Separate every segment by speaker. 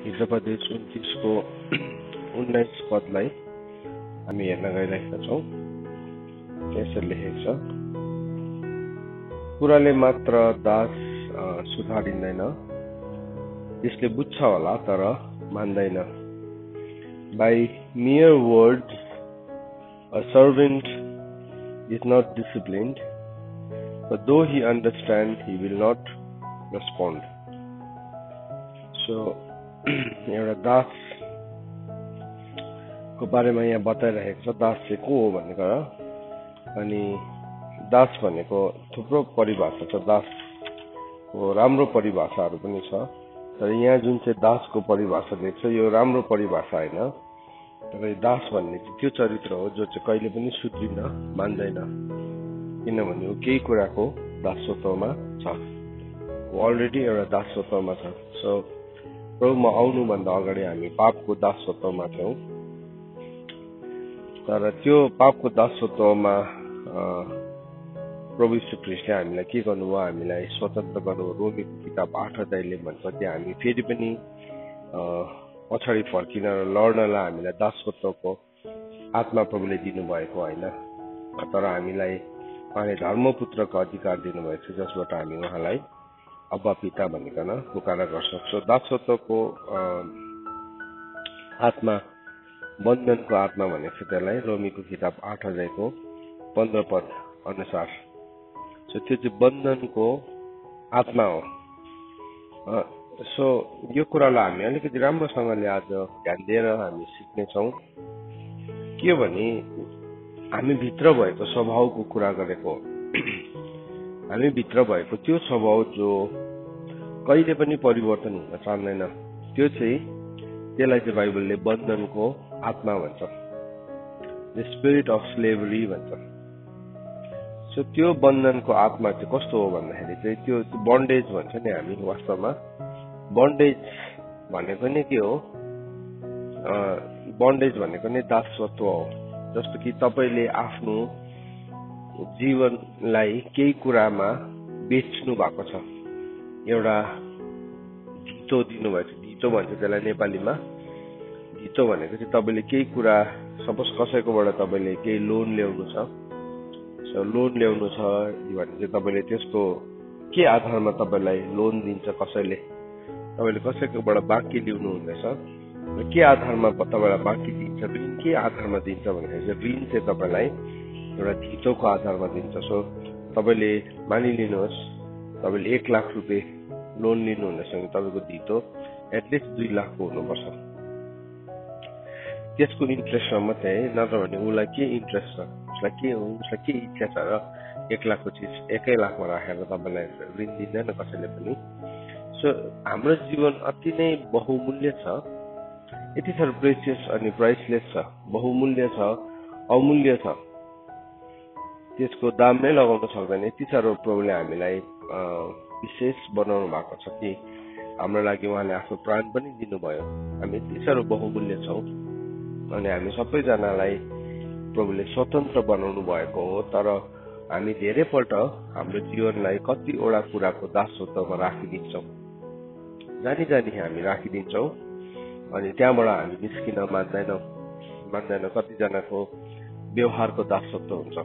Speaker 1: हिजोपदेश 29 को 19 पदलाई हामी हेर्न गइरहेका छौं। यसरी लेखेको छ, कुराले मात्र दास सुधारिँदैन, यसले बुझ्छ होला तर मान्दैन। By mere words a servant is not disciplined, but though he understands, he will not respond. So एउटा दास को बारेमा यहाँ बताइरहेको छ। दास चाहिँ को हो भन्ने कुरा। अनि दास भनेको थुप्रो परिभाषा छ, दासको राम्रो परिभाषाहरू पनि छ, तर यहाँ जुन चाहिँ दासको परिभाषा देख्छ यो राम्रो परिभाषा होइन। तर दास भन्ने चाहिँ त्यो चरित्र हो जो चाहिँ कहिले पनि सुध्रिन मान्दैन, किनभने ऊ केही कुराको दासत्वमा छ, ऊ अलरेडी एउटा दासत्वमा छ। सो प्रभुमा आउनुभन्दा अगाडि हामी पापको दासत्वमा थियौँ, तर त्यो पापको दासत्वमा प्रभु यीशु ख्रीष्टले हामीलाई के गर्नुभयो, हामीलाई स्वतन्त्र गर्नुभयो। रोमीको किताब 8 अध्यायले भन्छ त्यहाँ हामी फेरि पनि पछाडि फर्किन र लड्नलाई हामीलाई दासत्वको आत्मा प्रभुले दिनुभएको होइन, तर हामीलाई उहाँले धर्मपुत्रको अधिकार दिनुभएको छ, जसबाट हामी उहाँलाई अब्बा पिता भनिकन पुकारा गर्छौं। दासत्वको आत्मा, बन्धनको आत्मा भनेको छ त्यसलाई, रोमीको किताब 8 अध्यायको 15 पद अनुसार। सो त्यो चाहिँ बन्धनको आत्मा हो। सो यो कुरालाई हामी अलिकति राम्रोसँगले आज ध्यान दिएर हामी सिक्नेछौँ। के भने हामी भित्र भएको स्वभावको कुरा गरेको, हामी भित्र भएको त्यो स्वभाव जो कहिले पनि परिवर्तन हुन चाहँदैन, त्यो चाहिँ त्यसलाई चाहिँ बाइबलले बन्धनको आत्मा भन्छ, द स्पिरिट अफ स्लेभरी भन्छ। सो त्यो बन्धनको आत्मा चाहिँ कस्तो हो भन्दाखेरि चाहिँ त्यो बन्डेज भन्छ नि हामी वास्तवमा। बन्डेज भनेको नै के हो, बन्डेज भनेको नै दासत्व हो। जस्तो कि तपाईँले आफ्नो जीवनलाई केही कुरामा बेच्नु भएको छ, एउटा धितो दिनुभएको छ। धितो भन्छ त्यसलाई नेपालीमा। धितो भनेको चाहिँ तपाईँले केही कुरा, सपोज कसैकोबाट तपाईँले केही लोन ल्याउनु छ, लोन ल्याउनु छ भने चाहिँ तपाईँले त्यसको के आधारमा तपाईँलाई लोन दिन्छ, कसैले तपाईँले कसैकोबाट बाँकी लिनु हुँदैछ र के आधारमा तपाईँलाई बाँकी दिन्छ, ऋण के आधारमा दिन्छ भन्दाखेरि चाहिँ ऋण चाहिँ तपाईँलाई एउटा धितोको आधारमा दिन्छ। सो तपाईँले मानिलिनुहोस् तपाईँले 1 लाख रुपियाँ लोन लिनु हुँदैछ भने तपाईँको धितो एटलिस्ट 2 लाखको हुनुपर्छ। त्यसको इन्ट्रेस्टमा मात्रै है, नत्र भने उसलाई के इन्ट्रेस्ट छ, उसलाई के हो, उसलाई के इच्छा छ र 1 लाखको चिज 1 लाखमा राखेर तपाईँलाई ऋण दिँदैन कसैले पनि। सो हाम्रो जीवन अति नै बहुमूल्य छ, यति साह्रो प्रेसियस अनि प्राइसलेस छ, बहुमूल्य छ, अमूल्य छ, त्यसको दाम नै लगाउन सक्दैन। यति साह्रो प्रभुले हामीलाई विशेष बनाउनु भएको छ कि हाम्रो लागि उहाँले आफ्नो प्राण पनि दिनुभयो। हामी यति साह्रो बहुमूल्य छौँ अनि हामी सबैजनालाई प्रभुले स्वतन्त्र बनाउनु भएको हो, तर हामी धेरैपल्ट हाम्रो जीवनलाई कतिवटा कुराको दासत्वमा राखिदिन्छौँ, जानी जानी हामी राखिदिन्छौँ अनि त्यहाँबाट हामी निस्किन मान्दैन। कतिजनाको व्यवहारको दासत्व हुन्छ,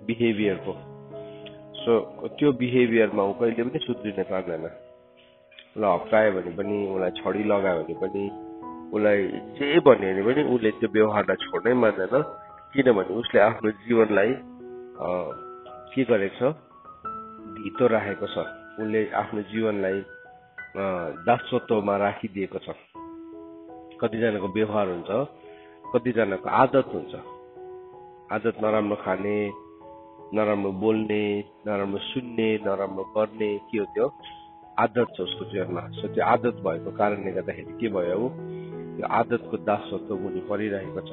Speaker 1: बिहेभियरको। सो त्यो बिहेभियरमा ऊ कहिले पनि सुध्रिन चाहँदैन। उसलाई हप्कायो भने पनि, उसलाई छडी लगायो भने पनि, उसलाई जे भन्यो भने पनि उसले त्यो व्यवहारलाई छोड्नै मान्दैन, किनभने उसले आफ्नो जीवनलाई के गरेको छ, धितो राखेको छ। उसले आफ्नो जीवनलाई दासत्वमा राखिदिएको छ। कतिजनाको व्यवहार हुन्छ, कतिजनाको आदत हुन्छ, आदत नराम्रो खाने, नराम्रो बोल्ने, नराम्रो सुन्ने, नराम्रो गर्ने, के हो त्यो आदत छ उसको जीवनमा। सो त्यो आदत भएको कारणले गर्दाखेरि के भयो, त्यो आदतको दासत्व मुनि परिरहेको छ।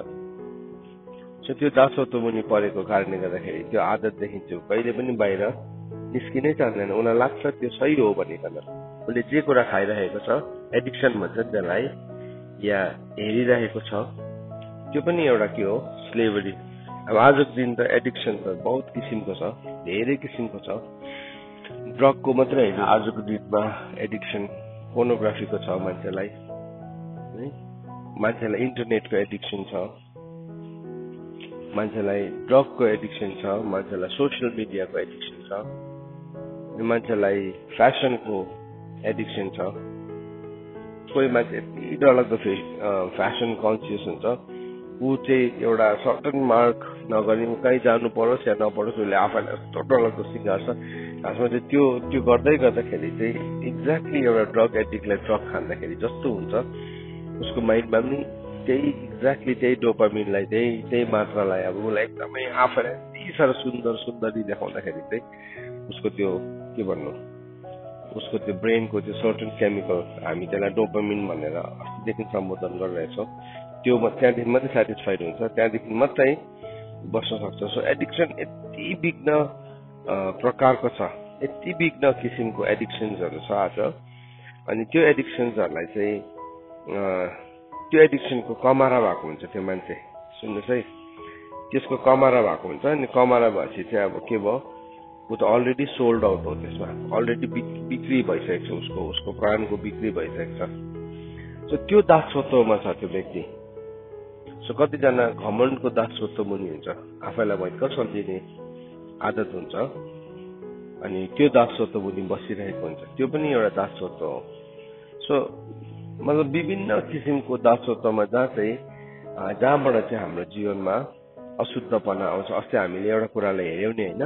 Speaker 1: सो त्यो दासत्व मुनि परेको कारणले गर्दाखेरि त्यो आदतदेखि चाहिँ कहिले पनि बाहिर निस्किनै चाहँदैन। उनीलाई लाग्छ त्यो सही हो भनिकन, उसले जे कुरा खाइरहेको छ, एडिक्सन भन्छ त्यसलाई, या हेरिरहेको छ, त्यो पनि एउटा के हो, स्लेभरी। अब आजको दिन त एडिक्सन त बहुत किसिमको छ, धेरै किसिमको छ। ड्रगको मात्रै होइन, आजको दिनमा एडिक्सन पोर्नोग्राफीको छ, मान्छेलाई है मान्छेलाई इन्टरनेटको एडिक्सन छ मान्छेलाई ड्रगको एडिक्सन छ मान्छेलाई सोसियल मिडियाको एडिक्सन छ मान्छेलाई फ्यासनको एडिक्सन छ कोही मान्छे यति डरलाग्दो फ्यासन कन्सियस हुन्छ ऊ चाहिँ एउटा सर्टन मार्क नगरी कहीँ जानु परोस् या नपरोस् उसले आफैलाई यस्तो डरलाग्दो सिँगार्छ खासमा चाहिँ त्यो गर्दै गर्दाखेरि चाहिँ एक्ज्याक्टली एउटा ड्रग एडिक्टलाई ड्रग खाँदाखेरि जस्तो हुन्छ उसको माइन्डमा पनि त्यही एक्ज्याक्टली त्यही डोपामिनलाई त्यही मात्रालाई अब उसलाई एकदमै आफैलाई यति साह्रो सुन्दरी देखाउँदाखेरि चाहिँ उसको त्यो के भन्नु उसको त्यो ब्रेनको त्यो सर्टन केमिकल हामी त्यसलाई डोपामिन भनेर अस्तिदेखि सम्बोधन गरिरहेछौँ त्यो त्यहाँदेखि मात्रै सेटिस्फाइड हुन्छ त्यहाँदेखि मात्रै बस्न सक्छ सो एडिक्सन यति विघ्न प्रकारको छ यति विघ्न किसिमको एडिक्सन्सहरू छ आज अनि त्यो एडिक्सन्सहरूलाई चाहिँ त्यो एडिक्सनको कमारा भएको हुन्छ त्यो मान्छे सुन्नुहोस् है त्यसको कमारा भएको हुन्छ अनि कमारा भएपछि चाहिँ अब के भयो ऊ त अलरेडी सोल्ड आउट हो त्यसमा अलरेडी बिक्री भइसकेको छ उसको प्राणको बिक्री भइसकेको छ सो त्यो दासत्वमा छ त्यो व्यक्ति सो कतिजना घमण्डको दासत्व मुनि हुन्छ आफैलाई भयङ्कर सम्झिने आदत हुन्छ अनि त्यो दासत्व मुनि बसिरहेको हुन्छ त्यो पनि एउटा दासत्व हो सो मतलब विभिन्न किसिमको दासत्वमा जहाँबाट चाहिँ हाम्रो जीवनमा अशुद्धपना आउँछ अस्ति हामीले एउटा कुरालाई हेर्यौँ नि होइन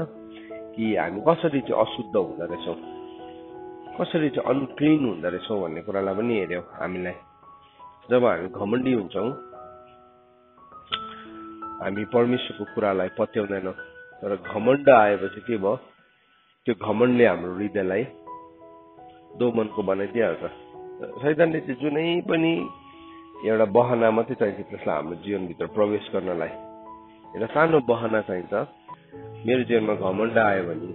Speaker 1: कि हामी कसरी चाहिँ अशुद्ध हुँदो रहेछौँ कसरी चाहिँ अनक्लिन हुँदो रहेछौँ भन्ने कुरालाई पनि हेर्यौँ हामीलाई जब हामी घमण्डी हुन्छौँ हामी परमेश्वरको कुरालाई पत्याउँदैनौँ तर घमण्ड आएपछि के भयो त्यो घमण्डले हाम्रो हृदयलाई दोमनको बनाइदिइहाल्छ शैतानले चाहिँ जुनै पनि एउटा बहाना मात्रै चाहिन्छ त्यसलाई हाम्रो जीवनभित्र प्रवेश गर्नलाई एउटा सानो बहाना चाहिन्छ मेरो जीवनमा घमण्ड आयो भने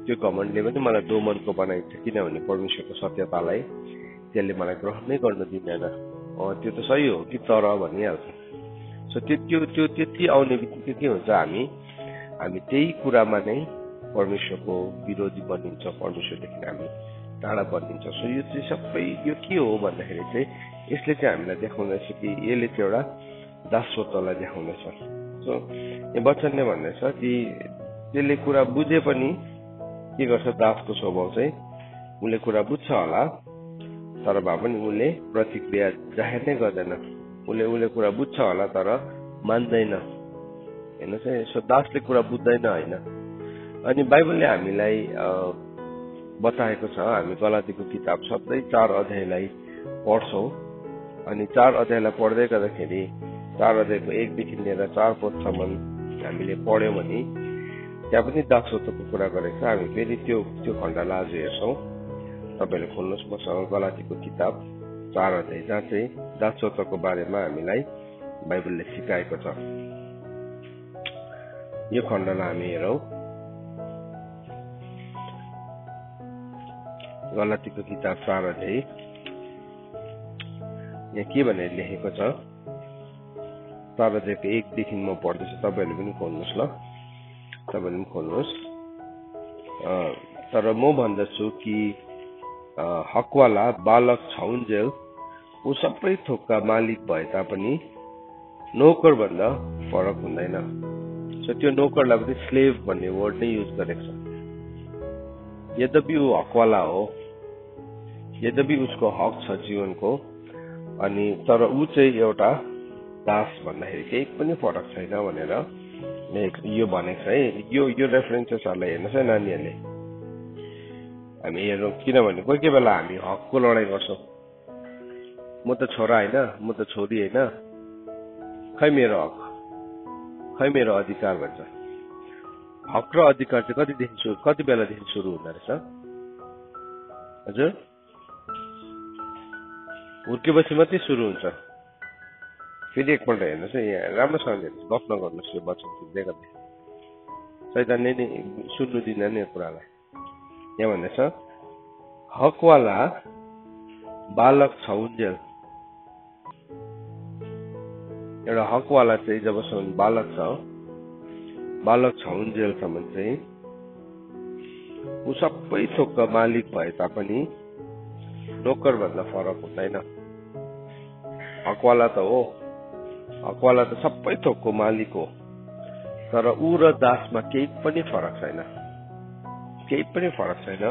Speaker 1: त्यो घमण्डले पनि मलाई दोमनको बनाइन्छ किनभने परमेश्वरको सत्यतालाई त्यसले मलाई ग्रहण नै गर्न दिँदैन त्यो त सही हो कि तर भनिहाल्छ सो त्यो त्यति आउने बित्तिकै के हुन्छ हामी त्यही कुरामा नै परमेश्वरको विरोधी बनिन्छ परमेश्वरदेखि हामी टाढा बनिन्छ सो यो चाहिँ सबै यो के हो भन्दाखेरि चाहिँ यसले चाहिँ हामीलाई देखाउँदैछ कि यसले चाहिँ एउटा दासत्वलाई देखाउँदैछ सो यो वचनले भन्दैछ कि त्यसले कुरा बुझे पनि के गर्छ दासको स्वभाव चाहिँ उसले कुरा बुझ्छ होला तर भए पनि उसले प्रतिक्रिया जाहेर नै गर्दैन उसले कुरा बुझ्छ होला तर मान्दैन हेर्नुहोस् है सो दासले कुरा बुझ्दैन होइन अनि बाइबलले हामीलाई बताएको छ हामी गलातीको किताब सबै 4 अध्यायलाई पढ्छौँ अनि 4 अध्यायलाई पढ्दै गर्दाखेरि 4 अध्यायको 1 देखि लिएर 4 पदसम्म हामीले पढ्यौँ भने त्यहाँ पनि दासत्वको कुरा गरेको छ हामी फेरि त्यो खण्डलाई आज हेर्छौँ तपाईँले खोल्नुहोस् मसँग गलातीको किताब 4 अध्याय जहाँ चाहिँ दासत्वको बारेमा हामीलाई बाइबलले सिकाएको छ यो खण्डलाई हामी हेरौँ गलातीको किताब 4 अध्याय यहाँ के भनेर लेखेको छ 4 अध्यायको 1 देखि म पढ्दैछु तपाईँहरूले पनि खोल्नुहोस् ल तपाईँले पनि खोल्नुहोस् तर म भन्दछु कि हकवाला बालक छाउन्जेल ऊ सबै थोकका मालिक भए तापनि नोकर भन्दा फरक हुँदैन सो त्यो नोकरलाई पनि स्लेभ भन्ने वर्ड नै युज गरेको छ यद्यपि ऊ हकवाला हो यद्यपि उसको हक छ जीवनको अनि तर ऊ चाहिँ एउटा दास भन्दाखेरि केही पनि फरक छैन भनेर यो भनेको छ है यो रेफरेन्सेसहरूलाई हेर्नुहोस् है नानीहरूले हामी हेरौँ किनभने कोही बेला हामी हकको लडाइँ गर्छौँ म त छोरा होइन म त छोरी होइन खै मेरो हक खै मेरो अधिकार भन्छ हक र अधिकार चाहिँ कति बेलादेखि सुरु हुँदो रहेछ हजुर हुर्केपछि मात्रै सुरु हुन्छ फेरि एकपल्ट हेर्नुहोस् है यहाँ राम्रोसँग हेर्नुहोस् गफ नगर्नुहोस् यो वचन सुन्दै गर्दै शैतानले नि सुन्नु दिँदैन यो कुरालाई यहाँ भन्दैछ हकवाला बालक छाउन्जेल एउटा हकवाला चाहिँ जबसम्म बालक छाउन्जेलसम्म चाहिँ ऊ सबै थोकका मालिक भए तापनि नोकर भन्दा फरक हुँदैन हकवाला त हो, हकवाला त सबै थोकको मालिक हो, तर ऊ र दासमा केही पनि फरक छैन, केही पनि फरक छैन।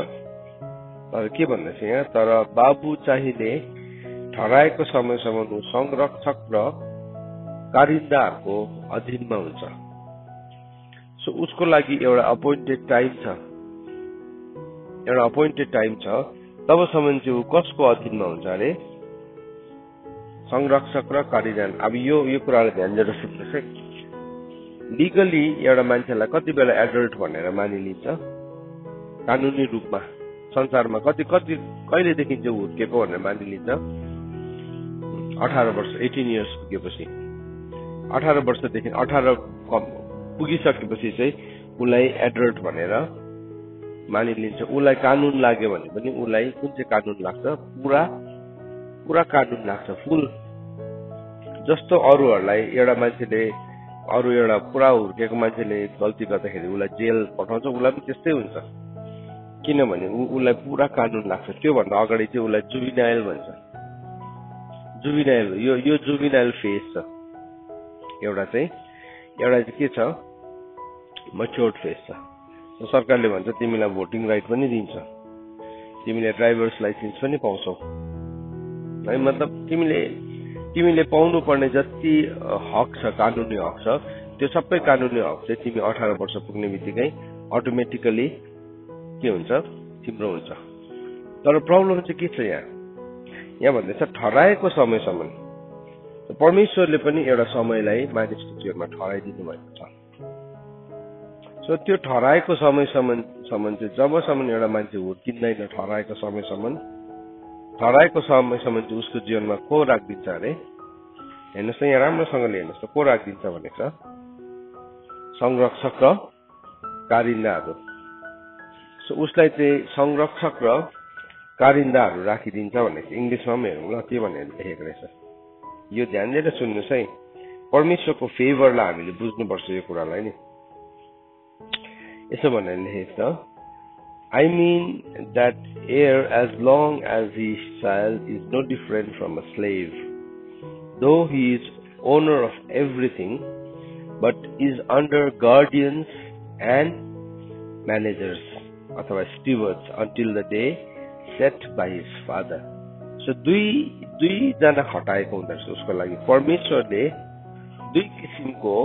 Speaker 1: तर के भन्दैछ यहाँ, तर बाबु चाहिने ठहराएको समयसम्म ऊ संरक्षक र कारिन्दाहरूको अधीनमा हुन्छ। सो उसको लागि एउटा अपोइन्टेड टाइम छ, एउटा अपोइन्टेड टाइम छ, तबसम्म चाहिँ ऊ कसको अधीनमा हुन्छ अरे, संरक्षक र कारिन्दा। अब यो कुरालाई ध्यान दिएर सुन्नुहोस् है। लिगली एउटा मान्छेलाई कति बेला एडल्ट भनेर मानिलिन्छ कानुनी रूपमा, संसारमा कहिलेदेखि चाहिँ हुर्केको भनेर मानिलिन्छ? 18 वर्ष, 18 इयर्स पुगेपछि, 18 वर्षदेखि 18 पुगिसकेपछि चाहिँ उसलाई एडल्ट भनेर मानिलिन्छ। उसलाई कानुन लाग्यो भने पनि उसलाई कुन चाहिँ कानुन लाग्छ? पुरा कानुन लाग्छ, फुल। जस्तो अरूहरूलाई एउटा मान्छेले, अरू एउटा पुरा हुर्केको मान्छेले गल्ती गर्दाखेरि उसलाई जेल पठाउँछ, उसलाई पनि त्यस्तै हुन्छ, किनभने उसलाई पुरा कानुन लाग्छ। त्योभन्दा अगाडि चाहिँ उसलाई जुभिनाइल भन्छ। जुभिनाइल, यो जुभिनाइल फेज छ। एउटा चाहिँ के छ? मैच्योर्ड फेज छ। सरकारले भन्छ तिमीलाई भोटिङ राइट पनि दिन्छ, तिमीले ड्राइभर्स लाइसेन्स पनि पाउँछौ है। मतलब तिमीले पाउनु पर्ने जति हक छ, कानुनी हक छ, त्यो सबै कानुनी हक चाहिँ तिमी 18 वर्ष पुग्ने बित्तिकै अटोमेटिकली के हुन्छ? तिम्रो हुन्छ। तर प्रब्लम चाहिँ के छ यहाँ भन्दैछ ठहराएको समयसम्म। परमेश्वरले पनि एउटा समयलाई मानिसको जीवनमा ठहराइदिनु भएको छ। सो त्यो ठहराएको समयसम्म चाहिँ जबसम्म एउटा मान्छे हुर्किँदैन, ठहराएको समयसम्म चाहिँ उसको जीवनमा को राखिदिन्छ अरे? हेर्नुहोस् त यहाँ राम्रोसँगले हेर्नुहोस् त, को राखिदिन्छ भनेको छ? संरक्षक र कारिन्दाहरू। सो उसलाई चाहिँ संरक्षक र कारिन्दाहरू राखिदिन्छ भनेको इङ्ग्लिसमा पनि हेरौँ ल के भनेर लेखेको रहेछ। यो ध्यान दिएर सुन्नुहोस् है, परमेश्वरको फेभरलाई हामीले बुझ्नुपर्छ यो कुरालाई नि। यसो भनेर लेखेको छ, I mean that heir as long as his child is no different from a slave, though he is owner of everything, but is under guardians and managers अथवा stewards until the day set by his father. So दुईजना खटाएको हुँदो रहेछ उसको लागि। परमेश्वरले दुई किसिमको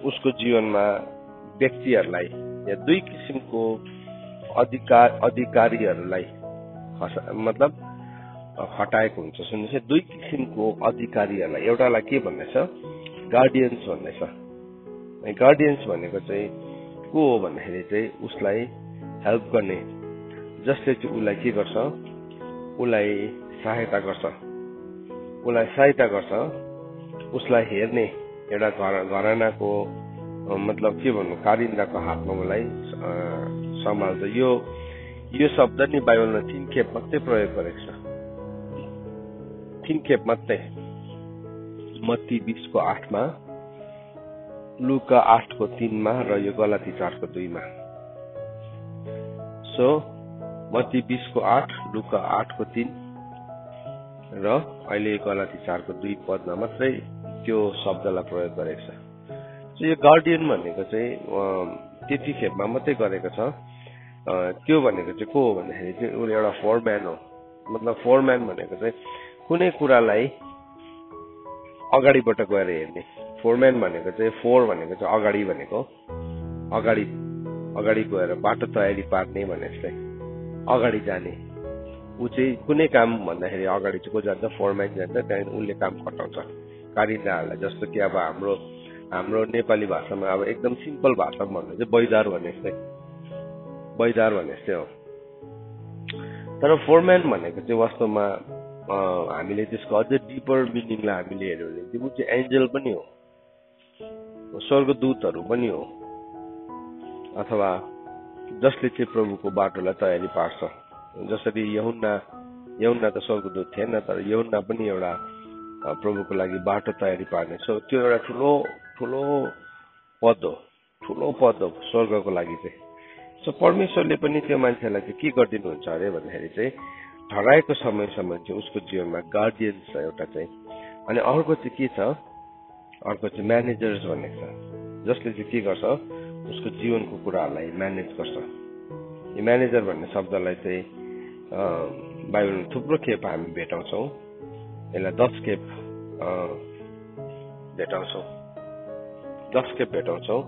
Speaker 1: उसको जीवनमा व्यक्तिहरूलाई या दुई किसिमको अधिकारीहरूलाई मतलब खटाएको हुन्छ। सुन्नुहोस्, दुई किसिमको अधिकारीहरूलाई, एउटालाई के भन्दैछ? गार्डियन्स भन्दैछ। गार्डियन्स भनेको चाहिँ को हो भन्दाखेरि चाहिँ उसलाई हेल्प गर्ने, जसले चाहिँ उसलाई के गर्छ? उसलाई सहायता गर्छ, उसलाई हेर्ने एउटा घरानाको मतलब के भन्नु, कारिन्दाको हातमा उसलाई सम्हाल्छ। यो शब्द नि बाइबलमा 3 खेप मात्रै प्रयोग गरेको छ, 3 खेप मात्रै। मत्ती 20:8 लुका 8:3 र यो गलाती 4:2। सो मत्ती 20:8, लुका 8:3 र अहिले गलाती 4:2 पदमा मात्रै त्यो शब्दलाई प्रयोग गरेको छ। सो यो गार्डियन भनेको चाहिँ त्यति खेपमा मात्रै गरेको छ। त्यो भनेको चाहिँ को हो भन्दाखेरि चाहिँ उसले एउटा फोरम्यान हो। मतलब फोरम्यान भनेको चाहिँ कुनै कुरालाई अगाडिबाट गएर हेर्ने। फोरम्यान भनेको चाहिँ फोर भनेको चाहिँ अगाडि भनेको, अगाडि गएर बाटो तयारी पार्ने भने जस्तै अगाडि जाने। ऊ चाहिँ कुनै काम भन्दाखेरि अगाडि चाहिँ को जान्छ? फोरम्यान जान्छ, त्यहाँदेखि उसले काम खटाउँछ कारिन्दाहरूलाई। जस्तो कि अब हाम्रो नेपाली भाषामा अब एकदम सिम्पल भाषामा भन्दा चाहिँ बैदार भने जस्तै हो। तर फोरम्यान भनेको चाहिँ वास्तवमा हामीले त्यसको अझै डिपर मिनिङलाई हामीले हेर्यो भने ऊ चाहिँ एन्जल पनि हो, स्वर्गदूतहरू पनि हो, अथवा जसले चाहिँ प्रभुको बाटोलाई तयारी पार्छ। जसरी यहुन्ना त स्वर्गदूत थिएन, तर यहुन्ना पनि एउटा प्रभुको लागि बाटो तयारी पार्ने। सो त्यो एउटा ठुलो पद हो स्वर्गको लागि चाहिँ। सो परमेश्वरले पनि त्यो मान्छेलाई चाहिँ के गरिदिनुहुन्छ अरे भन्दाखेरि चाहिँ हराएको समयसम्म चाहिँ उसको जीवनमा गार्डियन छ एउटा चाहिँ। अनि अर्को चाहिँ के छ, अर्को चाहिँ म्यानेजर्स भन्ने छ, जसले चाहिँ के गर्छ उसको जीवनको कुराहरूलाई म्यानेज गर्छ। यो म्यानेजर भन्ने शब्दलाई चाहिँ बाइबलमा थुप्रो खेप हामी भेटाउँछौँ, यसलाई 10 खेप भेटाउँछौँ, 10 खेप भेटाउँछौँ।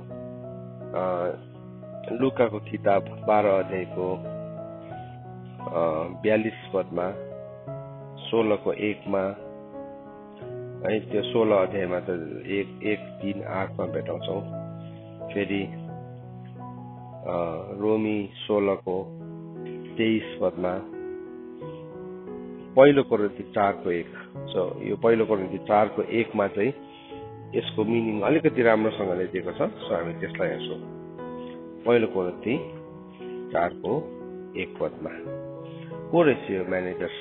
Speaker 1: लुकाको किताब 12 अध्यायको 42 पदमा, 16 को 1 मा, है त्यो 16 अध्यायमा त 1, 3, 8 मा भेटाउँछौँ। फेरि रोमी 16 को 23 पदमा, पहिलो कोरिन्थी 4 को 1। सो यो पहिलो कोरिन्थी 4 को 1 मा चाहिँ यसको मिनिङ अलिकति राम्रोसँगले दिएको छ। सो हामी त्यसलाई हेर्छौँ। पहिलो कोरिन्थी 4 को 1 पदमा को रहेछ यो म्यानेजर?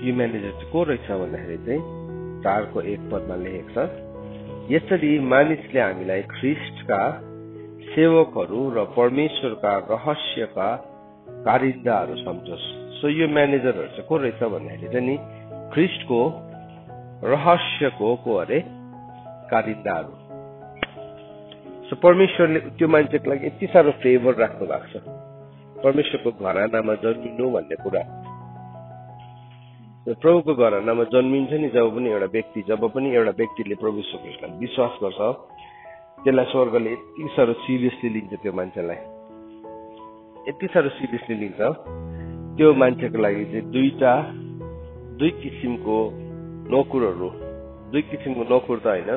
Speaker 1: यो म्यानेजर चाहिँ को रहेछ भन्दाखेरि चाहिँ 4 को 1 पदमा लेखेको छ, यसरी मानिसले हामीलाई ख्रिस्टका सेवकहरू र परमेश्वरका रहस्यका कारिन्दाहरू सम्झोस्। सो यो म्यानेजरहरू चाहिँ को रहेछ भन्दाखेरि चाहिँ नि ख्रिस्टको रहस्यको को अरे कारिन्दाहरू। सो परमेश्वरले त्यो मान्छेको लागि यति साह्रो फेभर राख्नु भएको छ, परमेश्वरको घरानामा जन्मिनु भन्ने कुरा। प्रभुको घरानामा जन्मिन्छ नि जब पनि एउटा व्यक्तिले प्रभु यीशु ख्रिस्टलाई विश्वास गर्छ, त्यसलाई स्वर्गले यति साह्रो सिरियसली लिन्छ। त्यो मान्छेलाई यति साह्रो सिरियसली लिन्छ, त्यो मान्छेको लागि चाहिँ दुई किसिमको नोकरहरू, दुई किसिमको नोकर त होइन,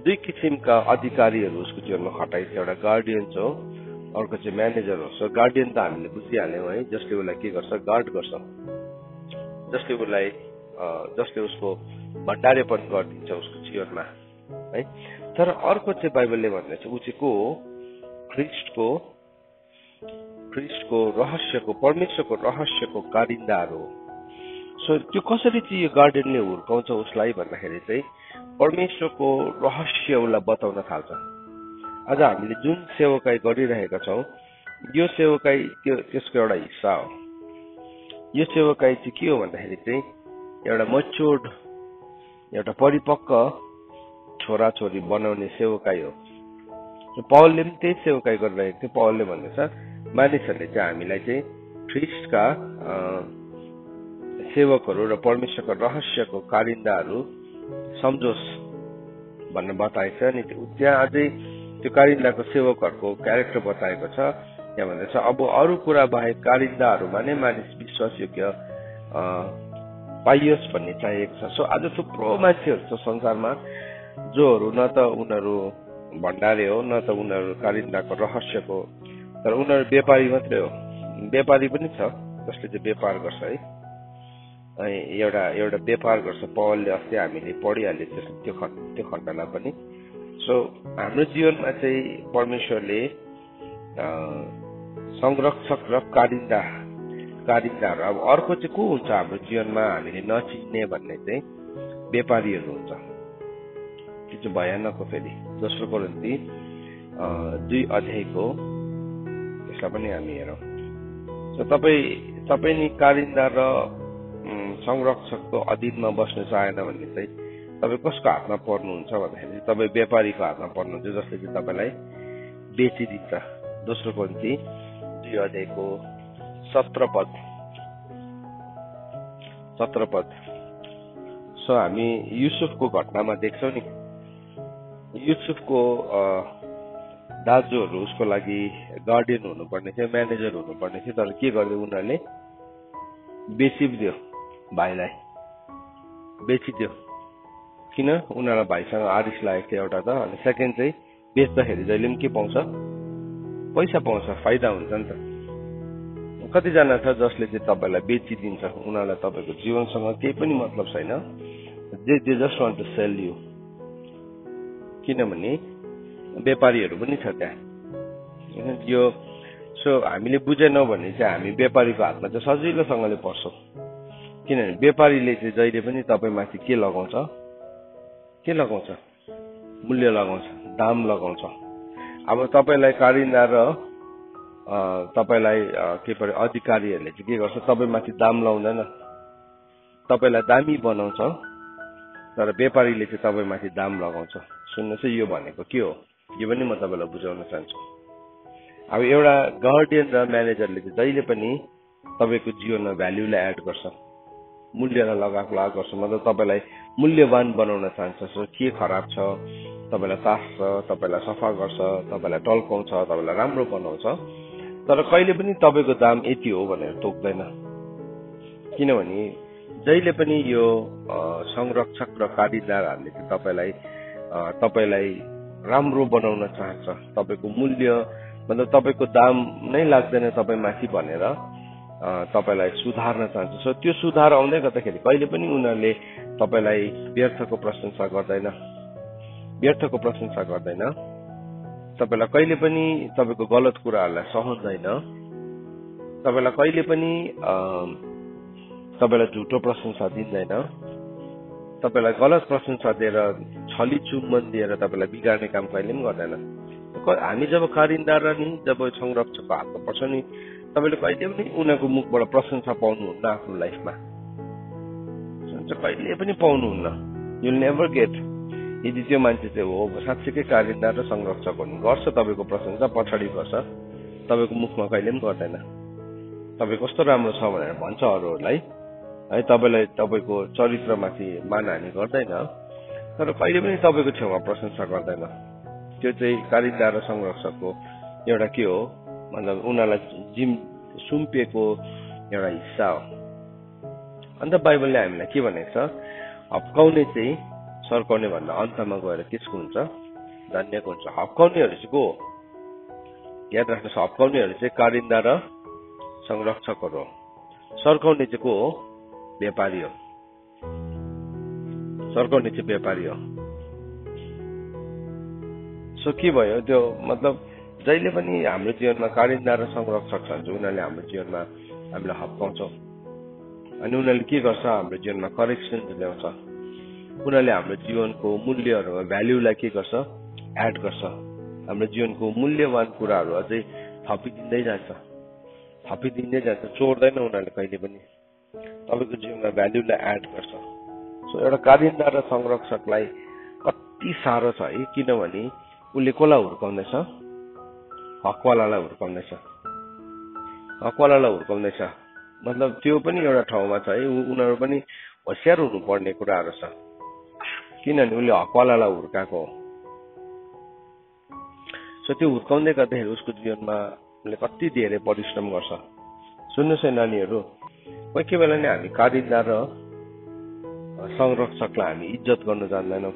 Speaker 1: दुई किसिमका अधिकारीहरू उसको जीवनमा खटाइन्छ। एउटा गार्डियन छ, अर्को चाहिँ म्यानेजर हो। सो गार्डियन त हामीले बुझिहाल्यौँ है, जसले उसलाई के गर्छ, गार्ड गर्छ, जसले उसको भण्डारेपन गरिदिन्छ उसको जीवनमा है। तर अर्को चाहिँ बाइबलले भन्दैछ ऊ चाहिँ को हो, ख्रिस्टको रहस्यको, परमेश्वरको रहस्यको कारिन्दाहरू हो। सो त्यो कसरी चाहिँ यो गार्डियनले हुर्काउँछ उसलाई भन्दाखेरि चाहिँ परमेश्वरको रहस्य उसलाई बताउन थाल्छ। आज हामीले जुन सेवकाई गरिरहेका छौँ, यो सेवकाई त्यसको एउटा हिस्सा हो। यो सेवकाई चाहिँ के हो भन्दाखेरि चाहिँ एउटा मच्योर्ड, एउटा परिपक्व छोराछोरी बनाउने सेवकाई हो। पौलले पनि त्यही सेवकाई गरिरहेको थियो। पौलले भन्दैछ मानिसहरूले चाहिँ हामीलाई चाहिँ ख्रिस्टका सेवकहरू र परमेश्वरको रहस्यको कारिन्दाहरू सम्झोस् भन्ने बताएको छ। अनि त्यहाँ अझै त्यो कारिन्दाको सेवकहरूको क्यारेक्टर बताएको छ। त्यहाँ भन्दैछ अब अरू कुरा बाहेक कारिन्दाहरूमा नै मानिस विश्वासयोग्य पाइयोस् भन्ने चाहिएको छ। सो आज थुप्रो मान्छेहरू छ संसारमा जोहरू न त उनीहरू भण्डारे हो, न त उनीहरू कारिन्दाको रहस्यको, तर उनीहरू व्यापारी मात्रै हो। व्यापारी पनि छ जसले चाहिँ व्यापार गर्छ है, एउटा व्यापार गर्छ। पौलले अस्ति हामीले पढिहाल्यो त्यो खण्डमा पनि। सो हाम्रो जीवनमा चाहिँ परमेश्वरले संरक्षक र कारिन्दाहरू। अब अर्को चाहिँ को हुन्छ हाम्रो जीवनमा हामीले नचिन्ने भन्ने चाहिँ व्यापारीहरू हुन्छ। त्यो चाहिँ भयानक हो। फेरि दोस्रो कोरिन्थी 2 अध्यायको यसलाई पनि हामी हेरौँ। सो तपाईँ नि कारिन्दा र संरक्षकको अधीनमा बस्न चाहेन भने चाहिँ तपाईँ कसको हातमा पर्नुहुन्छ भन्दाखेरि तपाईँ व्यापारीको हातमा पर्नुहुन्छ, जसले चाहिँ तपाईँलाई बेचिदिन्छ। दोस्रो कोरिन्थी 2 अध्यायको 17 पद। सो हामी युसुफको घटनामा देख्छौँ नि, युसुफको दाजुहरू उसको लागि गार्डियन हुनुपर्ने थियो, म्यानेजर हुनुपर्ने थियो, तर के गर्यो उनीहरूले बेचिदियो, भाइलाई बेचिदियो। किन? उनीहरूलाई भाइसँग आरिस लागेको थियो एउटा त, अनि सेकेन्ड चाहिँ बेच्दाखेरि जहिले पनि के पाउँछ, पैसा पाउँछ, फाइदा हुन्छ नि त। कतिजना छ जसले चाहिँ तपाईँलाई बेचिदिन्छ, उनीहरूलाई तपाईँको जीवनसँग केही पनि मतलब छैन, they just want to sell you. किनभने व्यापारीहरू पनि छ त्यहाँ यो। सो हामीले बुझेनौँ भने चाहिँ हामी व्यापारीको हातमा चाहिँ सजिलोसँगले पर्छौँ। किनभने व्यापारीले चाहिँ जहिले पनि तपाईँमाथि के लगाउँछ, मूल्य लगाउँछ, दाम लगाउँछ। अब तपाईँलाई कारिन्दा र तपाईलाई के पर्यो अधिकारीहरूले चाहिँ के गर्छ, तपाईमाथि दाम लाउँदैन, तपाईलाई दामी बनाउँछ, तर व्यापारीले चाहिँ तपाईमाथि दाम लगाउँछ। सुन्नुहोस् है, यो भनेको के हो, यो पनि म तपाईलाई बुझाउन चाहन्छु। अब एउटा गार्डियन र म्यानेजरले चाहिँ जहिले पनि तपाईको जीवनमा भ्याल्युलाई एड गर्छ, मूल्यलाई लगाएको गर्छ, मतलब तपाईलाई मूल्यवान बनाउन चाहन्छ। सो के खराब छ, तपाईलाई तास्छ, तपाईलाई सफा गर्छ, तपाईलाई टल्काउँछ, तपाईलाई राम्रो बनाउँछ, तर कहिले पनि तपाईको दाम यति हो भनेर तोक्दैन। किनभने जहिले पनि यो संरक्षक र कारीगरहरूले चाहिँ तपाईलाई राम्रो बनाउन चाहन्छ। तपाईको मूल्य मतलब तपाईको दाम नै लाग्दैन तपाईमाथि भनेर तपाईलाई सुधार्न चाहन्छ। सो त्यो सुधार आउँदै गर्दाखेरि कहिले पनि उनीहरूले तपाईलाई व्यर्थको प्रशंसा गर्दैन, तपाईलाई कहिले पनि तपाईको गलत कुराहरूलाई सहँदैन, तपाईलाई कहिले पनि तपाईलाई झुटो प्रशंसा दिँदैन, तपाईलाई गलत प्रशंसा दिएर छली चुम्बन दिएर तपाईलाई बिगार्ने काम कहिले पनि गर्दैन। हामी जब कारिन्दार नि जब संरक्षकको हातमा पर्छ नि, तपाईले कहिले पनि उनीहरूको मुखबाट प्रशंसा पाउनुहुन्न आफ्नो लाइफमा, कहिले पनि पाउनुहुन्न। You'll never get. यदि त्यो मान्छे चाहिँ हो साँच्चीकै कारिन्दार र संरक्षक हुनु गर्छ, तपाईको प्रशंसा पछाडि गर्छ, तपाईको मुखमा कहिले पनि गर्दैन। तपाईँ कस्तो राम्रो छ भनेर भन्छ अरूहरूलाई है, तपाईलाई तपाईको चरित्रमाथि मानहानि गर्दैन, तर कहिले पनि तपाईको छेउमा प्रशंसा गर्दैन। त्यो चाहिँ कारिन्दार र संरक्षकको एउटा के हो, मतलब उनीहरूलाई सुम्पिएको एउटा हिस्सा हो। अन्त बाइबलले हामीलाई के भनेको छ, हप्काउने चाहिँ सर्काउने भन्दा अन्तमा गएर त्यसको हुन्छ धन्यको हुन्छ। हप्काउनेहरू चाहिँ को हो, याद राख्नुहोस्, हप्काउनेहरू चाहिँ कारिन्दा र संरक्षकहरू हो। सर्काउने चाहिँ को हो, व्यापारी हो। सर्काउने चाहिँ व्यापारी हो। सो के भयो त्यो, मतलब जहिले पनि हाम्रो जीवनमा कारिन्दा र संरक्षक छन्, उनीहरूले हाम्रो जीवनमा हामीलाई हप्काउँछ अनि उनीहरूले के गर्छ, हाम्रो जीवनमा करेक्सन ल्याउँछ। उनीहरूले हाम्रो जीवनको मूल्यहरूमा भ्याल्युलाई के गर्छ, एड गर्छ। हाम्रो जीवनको मूल्यवान कुराहरू अझै थपिदिँदै जान्छ, चोर्दैन उनीहरूले कहिले पनि, तपाईँको जीवनमा भ्याल्युलाई एड गर्छ। सो एउटा कारिन्दा र संरक्षकलाई कति साह्रो छ है, किनभने उसले कसलाई हुर्काउँदैछ, हकवालालाई हुर्काउँदैछ। मतलब त्यो पनि एउटा ठाउँमा छ है, उनीहरू पनि होसियार हुनुपर्ने कुराहरू छ, किनभने उसले हकवालालाई हुर्काएको हो। सो त्यो हुर्काउँदै गर्दाखेरि उसको जीवनमा उसले कति धेरै परिश्रम गर्छ। सुन्नुहोस् है नानीहरू, कोही कोही बेला नै हामी कारिन्दा र संरक्षकलाई हामी इज्जत गर्न जान्दैनौँ।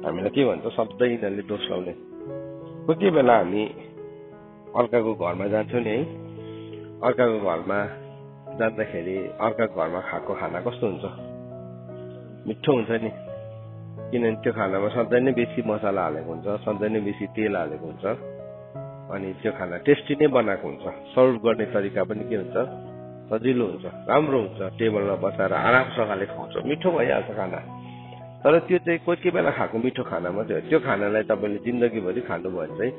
Speaker 1: हामीलाई के भन्छ, सधैँ यिनीहरूले दोष लाउने। कोही कोही बेला हामी अर्काको घरमा जान्छौँ नि है, अर्काको घरमा जाँदाखेरि अर्काको घरमा खाएको खाना कस्तो हुन्छ, मिठो हुन्छ नि, किनभने त्यो खानामा सधैँ नै बेसी मसला हालेको हुन्छ, सधैँ नै बेसी तेल हालेको हुन्छ, अनि त्यो खाना टेस्टी नै बनाएको हुन्छ। सर्भ गर्ने तरिका पनि के हुन्छ, सजिलो हुन्छ, राम्रो हुन्छ। टेबलमा बसाएर आरामसँगले खाउँछ, मिठो भइहाल्छ खाना। तर त्यो चाहिँ कोही कोही बेला खाएको मिठो खाना मात्रै हो। त्यो खानालाई तपाईँले जिन्दगीभरि खानुभयो भने चाहिँ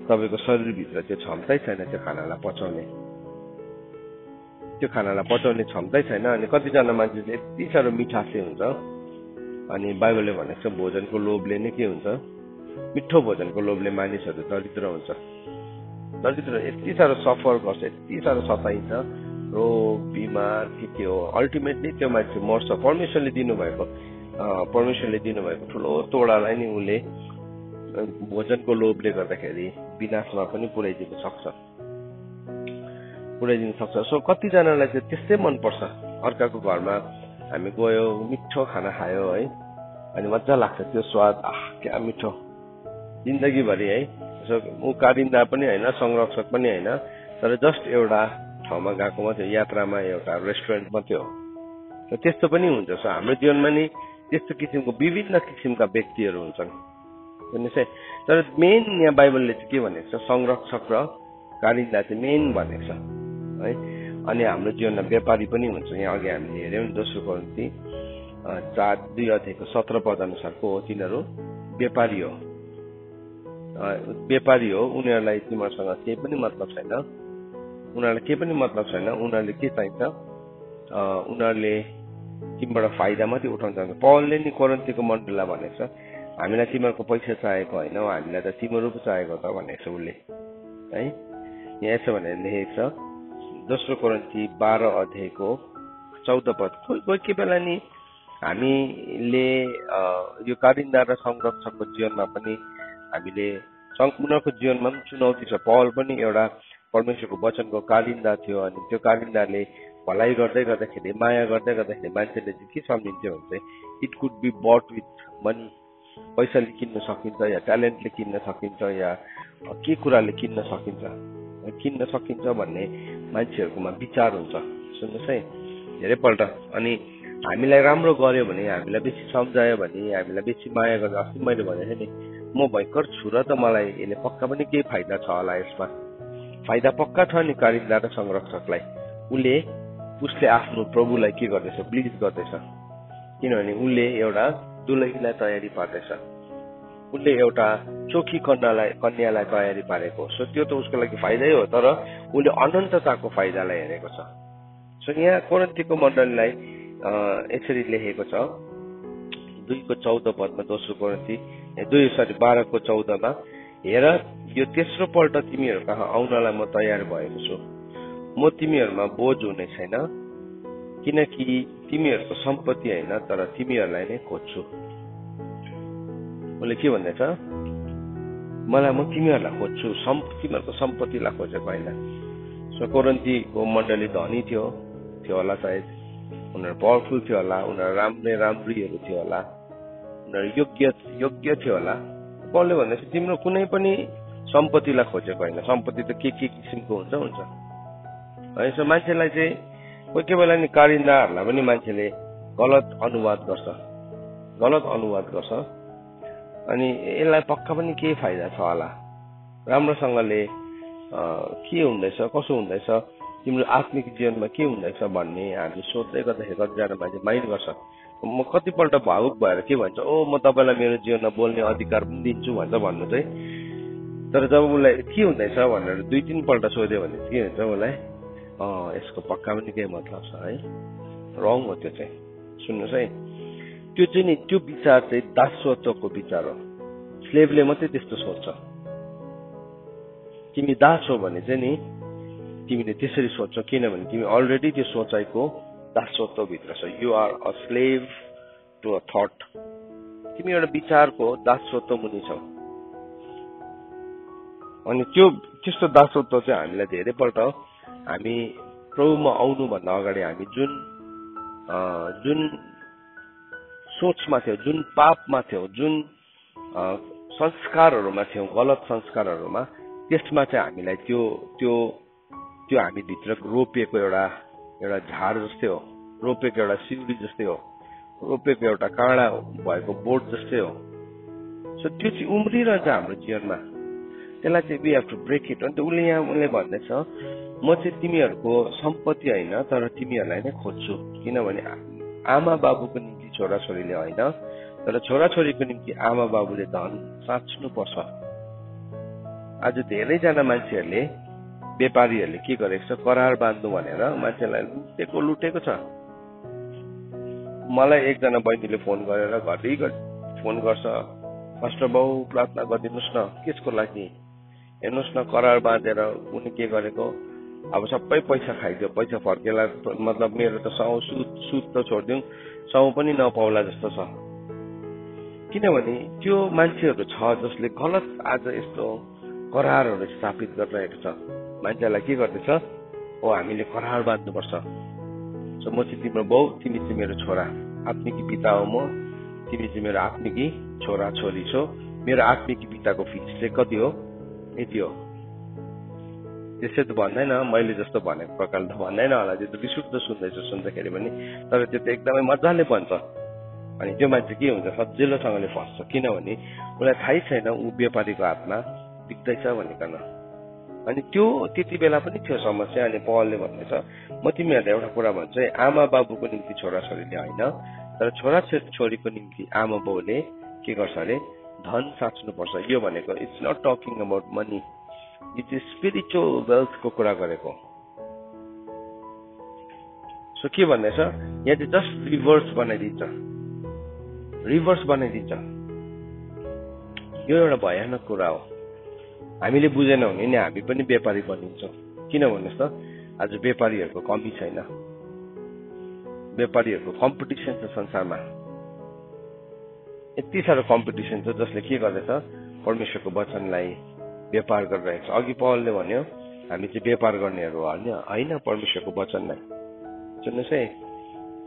Speaker 1: तपाईँको शरीरभित्र त्यो क्षमतै छैन त्यो खानालाई पचाउने क्षमतै छैन। अनि कतिजना मान्छे चाहिँ यति साह्रो मिठासे हुन्छ, अनि बाइबलले भनेको छ भोजनको लोभले नै के हुन्छ, मिठो भोजनको लोभले मानिसहरू दरिद्र हुन्छ। दरिद्र यति साह्रो सफर गर्छ, यति साह्रो सताइन्छ, रोग बिमार के हो, अल्टिमेटली त्यो मान्छे मर्छ। परमेश्वरले दिनुभएको ठुलो तोडालाई नि उसले भोजनको लोभले गर्दाखेरि विनाशमा पनि पुर्याइदिन सक्छ। सो कतिजनालाई चाहिँ त्यस्तै मनपर्छ, अर्काको घरमा हामी गयो, मिठो खाना खायो है, अनि मजा लाग्छ त्यो स्वाद, क्या मिठो जिन्दगीभरि है। सो ऊ कारिन्दा पनि होइन, संरक्षक पनि होइन, तर जस्ट एउटा ठाउँमा गएको मात्रै, यात्रामा एउटा रेस्टुरेन्ट मात्रै हो। त्यस्तो पनि हुन्छ। सो हाम्रो जीवनमा नि त्यस्तो किसिमको विभिन्न किसिमका व्यक्तिहरू हुन्छन्, सुन्नुहोस् है। तर मेन यहाँ बाइबलले चाहिँ के भनेको छ, संरक्षक र कारिन्दा चाहिँ मेन भनेको छ है। अनि हाम्रो जीवनमा व्यापारी पनि हुन्छ। यहाँ अघि हामीले हेऱ्यौँ नि, 2 कोरिन्थी 4:2 अनुसार को हो, तिनीहरू व्यापारी हो। व्यापारी हो, उनीहरूलाई तिमीहरूसँग केही पनि मतलब छैन, उनीहरूलाई केही पनि मतलब छैन। उनीहरूले के चाहिन्छ, उनीहरूले तिमीबाट फाइदा मात्रै उठाउन चाहन्छ। पौलले नि कोरिन्थीको मण्डलीलाई भनेको छ, हामीलाई तिमीहरूको पैसा चाहिएको होइन, हामीलाई त तिमीहरू पो चाहिएको त भनेको छ उसले है। यहाँ यसो भनेर लेखेको छ, दोस्रो कोरिन्थी 12 अध्यायको 14 पद। कोही बेला नि हामीले यो कारिन्दा र संरक्षकको जीवनमा पनि हामीले उनीहरूको जीवनमा पनि चुनौती छ। पौल पनि एउटा परमेश्वरको वचनको कारिन्दा थियो, अनि त्यो कारिन्दाले भलाइ गर्दै गर्दाखेरि, माया गर्दै गर्दाखेरि मान्छेले चाहिँ के सम्झिन्थ्यो भने चाहिँ it could be but with money, पैसाले किन्न सकिन्छ या ट्यालेन्टले किन्न सकिन्छ या के कुराले किन्न सकिन्छ भन्ने मान्छेहरूकोमा विचार हुन्छ। सुन्नुहोस् है, धेरैपल्ट अनि हामीलाई राम्रो गर्यो भने, हामीलाई बेसी सम्झायो भने, हामीलाई बेसी माया गर्यो। अस्ति मैले भनेको थिएँ नि, म भयङ्कर छु र त मलाई यसले पक्का पनि केही फाइदा छ होला, यसमा फाइदा पक्का छ नि। कारिन्दा र संरक्षकलाई उसले आफ्नो प्रभुलाई के गर्दैछ, ब्लिज गर्दैछ, किनभने उसले एउटा दुलहीलाई तयारी पार्दैछ, उसले एउटा चोखी कन्यालाई तयारी पारेको। सो त्यो त उसको लागि फाइदै हो, तर उसले अनन्तताको फाइदालाई हेरेको छ। सो यहाँ कोरिन्थीको मण्डलीलाई यसरी लेखेको छ 2:14 पदमा, दोस्रो कोरिन्थी 12:14 हेर, यो तेस्रो पल्ट तिमीहरू कहाँ आउनलाई म तयार भएको छु। म तिमीहरूमा बोझ हुने छैन, किनकि तिमीहरूको सम्पत्ति होइन, तर तिमीहरूलाई नै खोज्छु। उसले के भन्दैछ, म तिमीहरूलाई खोज्छु, तिमीहरूको सम्पत्तिलाई खोजेको होइन। सो कोरिन्थीको मण्डली धनी थियो होला, सायद उनीहरू पावरफुल थियो होला, उनीहरू राम्रीहरू थियो होला, उनीहरू योग्य थियो होला। पौलले भन्दैछ तिम्रो कुनै पनि सम्पत्तिलाई खोजेको होइन। सम्पत्ति त के किसिमको हुन्छ है। सो मान्छेलाई चाहिँ कोही बेला नि कारिन्दाहरूलाई पनि मान्छेले गलत अनुवाद गर्छ, अनि यसलाई पक्का पनि केही फाइदा छ होला, राम्रोसँगले के हुँदैछ, कसो हुँदैछ, तिम्रो आत्मिक जीवनमा के हुँदैछ भन्ने हामी सोध्दै गर्दाखेरि कतिजना मान्छे माइन्ड गर्छ। म कतिपल्ट भावुक भएर के भन्छ, म तपाईँलाई मेरो जीवनमा बोल्ने अधिकार पनि दिन्छु भन्नु चाहिँ, तर जब उसलाई के हुँदैछ भनेर 2-3 पल्ट सोध्यो भने के हुन्छ, उसलाई यसको पक्का पनि केही मतलब छ है। रङ हो त्यो चाहिँ। सुन्नुहोस् है, त्यो चाहिँ नि त्यो विचार चाहिँ दासत्वको विचार हो। स्लेभले मात्रै त्यस्तो सोच्छ। तिमी दास हो भने चाहिँ नि तिमीले त्यसरी सोच्छौ, किनभने तिमी अलरेडी त्यो सोचाइको दासत्व भित्र छ। You are a slave to a thought. तिमी एउटा विचारको दासत्व मुनि छौ। अनि त्यो त्यस्तो दासत्व चाहिँ हामीलाई धेरैपल्ट हामी प्रभुमा आउनुभन्दा अगाडि हामी जुन सोचमा थियौँ, जुन पापमा थियौँ, जुन संस्कारहरूमा थियौँ, गलत संस्कारहरूमा, त्यसमा चाहिँ हामीलाई त्यो हामी भित्र रोपिएको एउटा झार जस्तै हो, रोपेको एउटा सिउरी जस्तै हो, रोपेको एउटा काँडा भएको बोट जस्तै हो। सो त्यो चाहिँ उम्रिरहन्छ हाम्रो जीवनमा। त्यसलाई चाहिँ we have to break it. अन्त उसले भन्दैछ, म चाहिँ तिमीहरूको सम्पत्ति होइन, तर तिमीहरूलाई नै खोज्छु। किनभने आमा बाबुको निम्ति छोराछोरीले होइन, तर छोराछोरीको निम्ति आमा बाबुले धन साच्नुपर्छ। आज धेरैजना मान्छेहरूले, व्यापारीहरूले के गरेको छ, करार बाँध्नु भनेर मान्छेलाई लुटेको छ। मलाई एकजना बहिनीले फोन गरेर घरिघरि फोन गर्छ, पास्टर बाउ प्रार्थना गरिदिनुहोस् न, केसको लागि, हेर्नुहोस् न करार बाँधेर उनी के गरेको, अब सबै पैसा खाइदियो, पैसा फर्केला, मतलब मेरो त सुद त छोडिदिउँ, साउ पनि नपाउला जस्तो छ। किनभने त्यो मान्छेहरू छ जसले गलत आज यस्तो करारहरू स्थापित गरिरहेको छ। मान्छेलाई के गर्दैछ, हामीले करार बाँध्नुपर्छ। सो म चाहिँ तिम्रो बाउ, तिमी चाहिँ मेरो छोरा, आत्मिकी पिता हो म, तिमी चाहिँ मेरो आत्मिकी छोरा छोरी छौ। मेरो आत्मिकी पिताको फिस चाहिँ कति हो, यति हो। त्यसै त भन्दैन, मैले जस्तो भनेको प्रकारले त भन्दैन होला, त्यो त रिसुट्दो सुन्दाखेरि पनि, तर त्यो त एकदमै मजाले भन्छ। अनि त्यो मान्छे के हुन्छ, सजिलोसँगले फस्छ, किनभने उसलाई थाहै छैन ऊ व्यापारीको हातमा बित्दैछ भनिकन। अनि त्यो त्यति बेला पनि थियो समस्या। अनि पौलले भन्दैछ, म तिमीहरूलाई एउटा कुरा भन्छु है, आमा बाबुको निम्ति छोराछोरीले होइन, तर छोराछोरीको निम्ति आमा बाउले के गर्छ अरे, धन साच्नुपर्छ। यो भनेको it's not talking about money, यो चाहिँ स्पिरिचुअल वेल्थको कुरा गरेको। सो के भन्दैछ यहाँ चाहिँ जस्ट रिभर्स बनाइदिन्छ, यो एउटा भयानक कुरा हो। हामीले बुझेनौँ भने नि हामी पनि व्यापारी बनिन्छौँ। किन भन्नुहोस् त, आज व्यापारीहरूको कमी छैन, व्यापारीहरूको कम्पिटिसन छ संसारमा, यति साह्रो कम्पिटिसन छ जसले के गर्दैछ परमेश्वरको वचनलाई व्यापार गरिरहेको छ। अघि पहलले भन्यो हामी चाहिँ व्यापार गर्नेहरू होइन परमेश्वरको वचनलाई। सुन्नुहोस् है,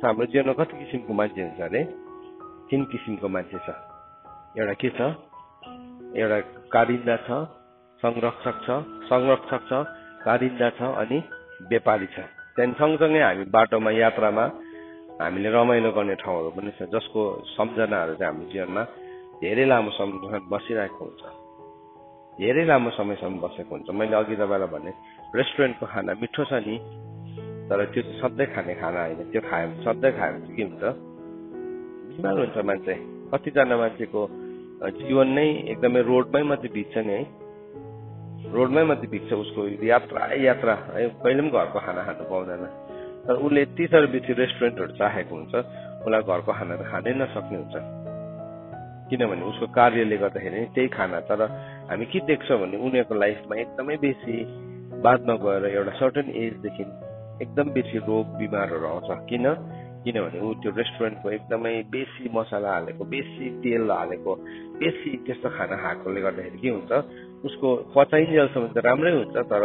Speaker 1: हाम्रो जीवनमा कति किसिमको मान्छे हुन्छ अरे? 3 किसिमको मान्छे छ। एउटा के छ, एउटा कारिन्दा छ, संरक्षक छ, कारिन्दा छ अनि व्यापारी छ। त्यहाँदेखि सँगसँगै हामी बाटोमा यात्रामा हामीले रमाइलो गर्ने ठाउँहरू पनि छ, जसको सम्झनाहरू चाहिँ हाम्रो जीवनमा धेरै लामो समयसम्म बसिरहेको हुन्छ, धेरै लामो समयसम्म बसेको हुन्छ। मैले अघि तपाईँलाई भने रेस्टुरेन्टको खाना मिठो छ नि, तर त्यो चाहिँ सधैँ खाने खाना होइन। त्यो खायो भने सधैँ खायो भने के हुन्छ, बिमार हुन्छ मान्छे। कतिजना मान्छेको जीवन नै एकदमै रोडमै मात्रै बित्छ नि है, रोडमै मात्रै बित्छ। उसको यात्रा है, कहिले पनि घरको खाना खानु पाउँदैन। तर उसले यति साह्रो बेसी रेस्टुरेन्टहरू चाहेको हुन्छ, उसलाई घरको खाना त खानै नसक्ने हुन्छ, किनभने उसको कार्यले गर्दाखेरि त्यही खाना। तर हामी के देख्छौँ भने उनीहरूको लाइफमा एकदमै बेसी बादमा गएर एउटा सर्टन एजदेखि एकदम बेसी रोग बिमारहरू आउँछ। किनभने ऊ त्यो रेस्टुरेन्टको एकदमै बेसी मसला हालेको, बेसी तेल हालेको, बेसी त्यस्तो खाना खाएकोले गर्दाखेरि के हुन्छ, उसको पचाइन्जेलसम्म त राम्रै हुन्छ, तर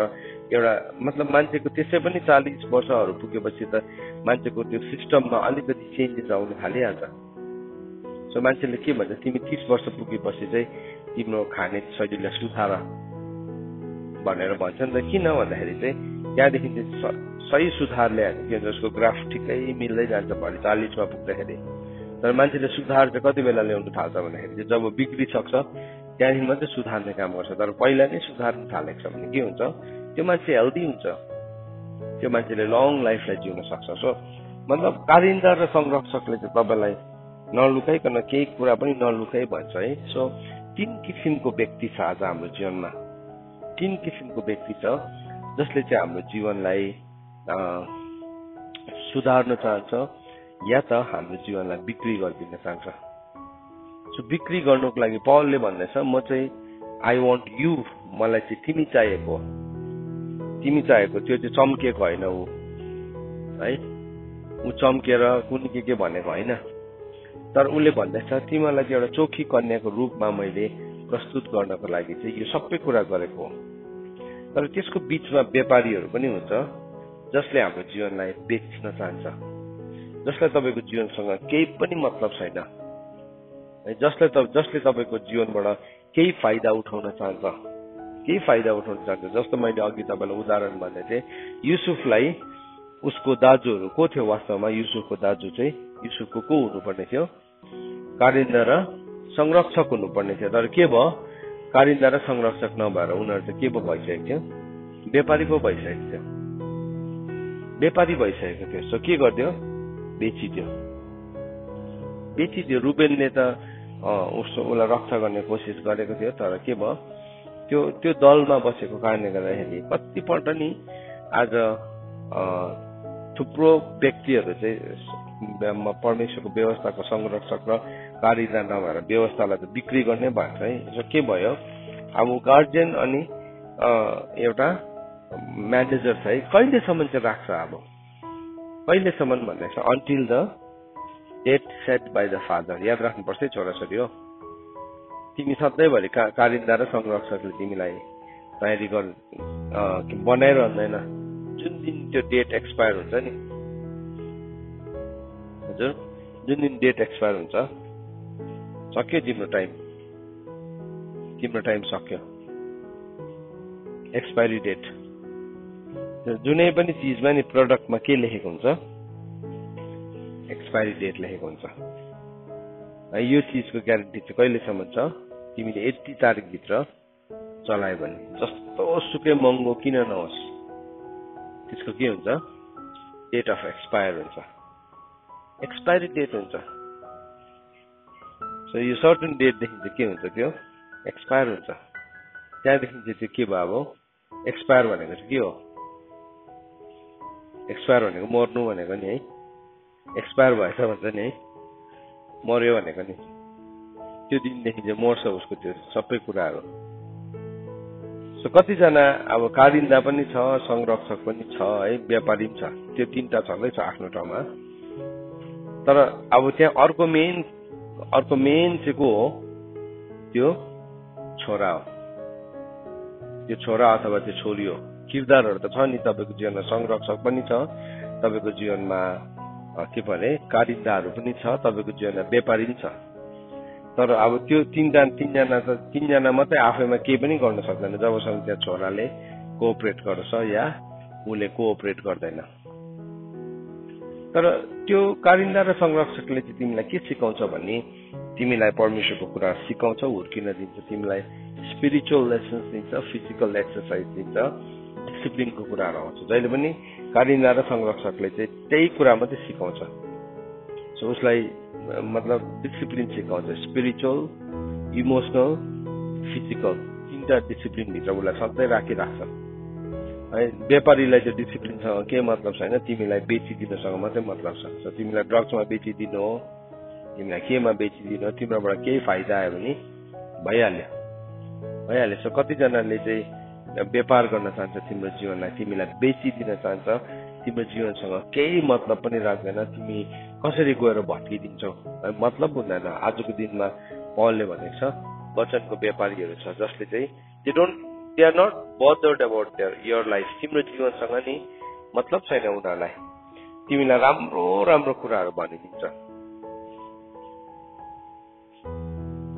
Speaker 1: एउटा मतलब मान्छेको त्यसै पनि 40 वर्षहरू पुगेपछि त मान्छेको त्यो सिस्टममा अलिकति चेन्जेस आउनु थालिहाल्छ। सो मान्छेले के भन्छ, तिमी 30 वर्ष पुगेपछि चाहिँ तिम्रो खाने शैलीलाई सुधार भनेर भन्छ नि त। किन भन्दाखेरि चाहिँ त्यहाँदेखि चाहिँ सही सुधार ल्यायो भने जसको ग्राफ ठिकै मिल्दै जान्छ भरे 40मा पुग्दाखेरि। तर मान्छेले सुधार चाहिँ कति बेला ल्याउनु थाल्छ भन्दाखेरि चाहिँ जब बिग्रिसक्छ त्यहाँदेखि मात्रै सुधार्ने काम गर्छ। तर पहिला नै सुधार्नु थालेको छ भने के हुन्छ, त्यो मान्छे हेल्दी हुन्छ, त्यो मान्छेले लङ लाइफलाई जिउन सक्छ। सो मतलब कारिन्दा र संरक्षकले चाहिँ तपाईँलाई नलुकाइकन केही कुरा पनि नलुकाइ भन्छ है। सो 3 किसिमको व्यक्ति छ आज हाम्रो जीवनमा, 3 किसिमको व्यक्ति छ जसले चाहिँ हाम्रो जीवनलाई सुधार्न चाहन्छ या त हाम्रो जीवनलाई बिक्री गरिदिन चाहन्छ। सो बिक्री गर्नुको लागि पौलले भन्दैछ, म चाहिँ आई वान्ट यु, मलाई चाहिँ तिमी चाहिएको, त्यो चाहिँ चम्किएको होइन ऊ है, ऊ चम्केर कुन के भनेको होइन। तर उसले भन्दैछ तिमीलाई चाहिँ एउटा चोखी कन्याको रूपमा मैले प्रस्तुत गर्नको लागि चाहिँ यो सबै कुरा गरेको हो। तर त्यसको बीचमा व्यापारीहरू पनि हुन्छ जसले हाम्रो जीवनलाई बेच्न चाहन्छ, जसलाई तपाईँको जीवनसँग केही पनि मतलब छैन, जसले तपाईँको जीवनबाट केही फाइदा उठाउन चाहन्छ, जस्तो मैले अघि तपाईँलाई उदाहरण भन्दै थिएँ, युसुफलाई उसको दाजुहरू को थियो? वास्तवमा युसुफको दाजु चाहिँ युसुफको को हुनुपर्ने थियो? कारिन्दा र संरक्षक हुनुपर्ने थियो। तर के भयो, कारिन्दा र संरक्षक नभएर उनीहरू चाहिँ के पो भइसकेको थियो? व्यापारी पो भइसकेको थियो, सो के गरिदियो? बेचिदियो। रुबेनले त उसलाई रक्षा गर्ने कोसिस गरेको थियो, तर के भयो, त्यो दलमा बसेको कारणले गर्दाखेरि कतिपल्ट नि आज थुप्रो व्यक्तिहरू चाहिँ परमेश्वरको व्यवस्थाको संरक्षक र कारिन्दा नभएर व्यवस्थालाई त बिक्री गर्ने भएको है। सो के भयो, अब गार्जियन अनि एउटा म्यानेजर चाहिँ कहिलेसम्म चाहिँ राख्छ? अब कहिलेसम्म भन्दैछ? Until the date set by the father. याद राख्नुपर्छ छोराछोरी हो, तिमी सधैँभरि कारिन्दा र संरक्षकले तिमीलाई तयारी बनाइरहँदैन। जुन दिन त्यो डेट एक्सपायर हुन्छ नि, हजुर, जुन दिन डेट एक्सपायर हुन्छ, सक्यो तिम्रो टाइम सक्यो, एक्सपायरी डेट। जुनै पनि चिजमा नि प्रडक्टमा के लेखेको हुन्छ? एक्सपायरी डेट लेखेको हुन्छ। यो चिजको ग्यारेन्टी चाहिँ कहिलेसम्म छ? तिमीले यति तारिकभित्र चलायो भने, जस्तो सुकै महँगो किन नहोस्, त्यसको के हुन्छ? डेट अफ एक्सपायर हुन्छ, एक्सपायरी डेट हुन्छ। सो यो सर्टन डेटदेखि चाहिँ के हुन्छ त्यो एक्सपायर हुन्छ त्यहाँदेखि चाहिँ त्यो के भयो अब एक्सपायर भनेको चाहिँ के हो एक्सपायर भनेको मर्नु भनेको नि है एक्सपायर भएछ भन्छ नि है मर्यो भनेको नि त्यो दिनदेखि चाहिँ मर्छ उसको त्यो सबै कुराहरू सो कतिजना अब कारिन्दा पनि छ संरक्षक पनि छ है व्यापारी पनि छ त्यो तीनटा छँदैछ आफ्नो ठाउँमा तर अब त्यहाँ अर्को मेन चाहिँ को हो त्यो छोरा हो त्यो छोरा अथवा त्यो छोरी हो किरदारहरू त छ नि तपाईँको जीवनमा संरक्षक पनि छ तपाईँको जीवनमा के भने कारिन्दाहरू पनि छ तपाईँको जीवनमा व्यापारी पनि छ तर अब त्यो तीनजना मात्रै आफैमा केही पनि गर्न सक्दैन जबसम्म त्यहाँ छोराले कोअपरेट गर्छ या उसले कोअपरेट गर्दैन तर त्यो कारिन्दा र संरक्षकले चाहिँ तिमीलाई के सिकाउँछ भने तिमीलाई परमेश्वरको कुरा सिकाउँछ हुर्किन दिन्छ तिमीलाई स्पिरिचुअल लेसन्स दिन्छ फिजिकल एक्सर्साइज दिन्छ डिसिप्लिनको कुराहरू आउँछ जहिले पनि कारिन्दा र संरक्षकले चाहिँ त्यही कुरा मात्रै सिकाउँछ सो उसलाई मतलब डिसिप्लिन सिकाउँछ स्पिरिचुअल इमोसनल फिजिकल तीनटा डिसिप्लिन भित्र उसलाई सधैँ राखिराख्छ है व्यापारीलाई त्यो डिसिप्लिनसँग के मतलब छैन तिमीलाई बेचिदिनसँग मात्रै मतलब छ तिमीलाई ड्रग्समा बेचिदिनु हो तिमीलाई केमा बेचिदिनु हो तिम्रोबाट केही फाइदा आयो भने भइहाल्यो सो कतिजनाले चाहिँ व्यापार गर्न चाहन्छ तिम्रो जीवनलाई तिमीलाई बेचिदिन चाहन्छ तिम्रो जीवनसँग केही मतलब पनि राख्दैन तिमी कसरी गएर भत्किदिन्छौ मतलब हुँदैन आजको दिनमा पौलले भनेको छ वचनको व्यापारीहरू छ जसले चाहिँ they are not bothered about your life तिम्रो जीवनसँग नि मतलब छैन उनीहरूलाई तिमीलाई राम्रो राम्रो कुराहरू भनिदिन्छ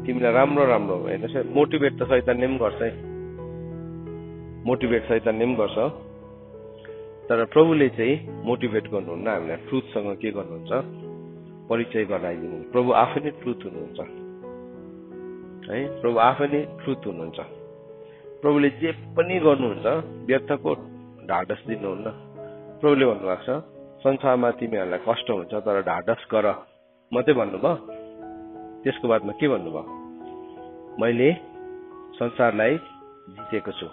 Speaker 1: तिमीलाई राम्रो राम्रो हेर्नुहोस् मोटिभेट त शैतानले पनि गर्छ है मोटिभेट शैतानले पनि गर्छ तर प्रभुले चाहिँ मोटिभेट गर्नुहुन्न हामीलाई ट्रुथसँग के गर्नुहुन्छ परिचय गराइदिनु प्रभु आफै नै ट्रुथ हुनुहुन्छ है प्रभु आफै नै ट्रुथ हुनुहुन्छ प्रभुले जे पनि गर्नुहुन्छ व्यर्थको ढाडस दिनुहुन्न प्रभुले भन्नुभएको छ संसारमा तिमीहरूलाई कष्ट हुन्छ तर ढाडस गर मात्रै भन्नुभयो त्यसको बादमा के भन्नुभयो मैले संसारलाई जितेको छु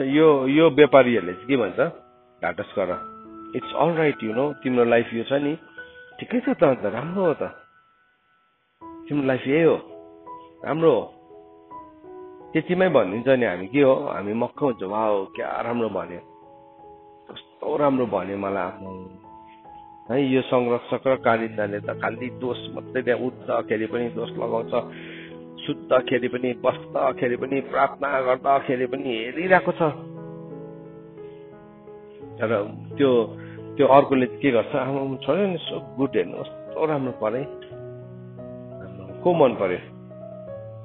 Speaker 1: यो व्यापारीहरूले चाहिँ के भन्छ ढाडस गर it's all right you know तिम्रो लाइफ यो छ नि ठिकै छ त अन्त राम्रो हो त तिम्रो लाइफ यही हो राम्रो हो त्यतिमै भनिदिन्छ नि हामी के हो हामी मक्क हुन्छ वाउ क्या राम्रो भन्यो कस्तो राम्रो भन्यो मलाई है यो संरक्षक र कारिन्दाले त खालि दोष मात्रै त्यहाँ उठ्दाखेरि पनि दोष लगाउँछ सुत्दाखेरि पनि बस्दाखेरि पनि प्रार्थना गर्दाखेरि पनि हेरिरहेको छ तर त्यो अर्कोले के गर्छ आमा छोड्यो नि सो गुड हेर्नु कस्तो राम्रो परे को मन पर्यो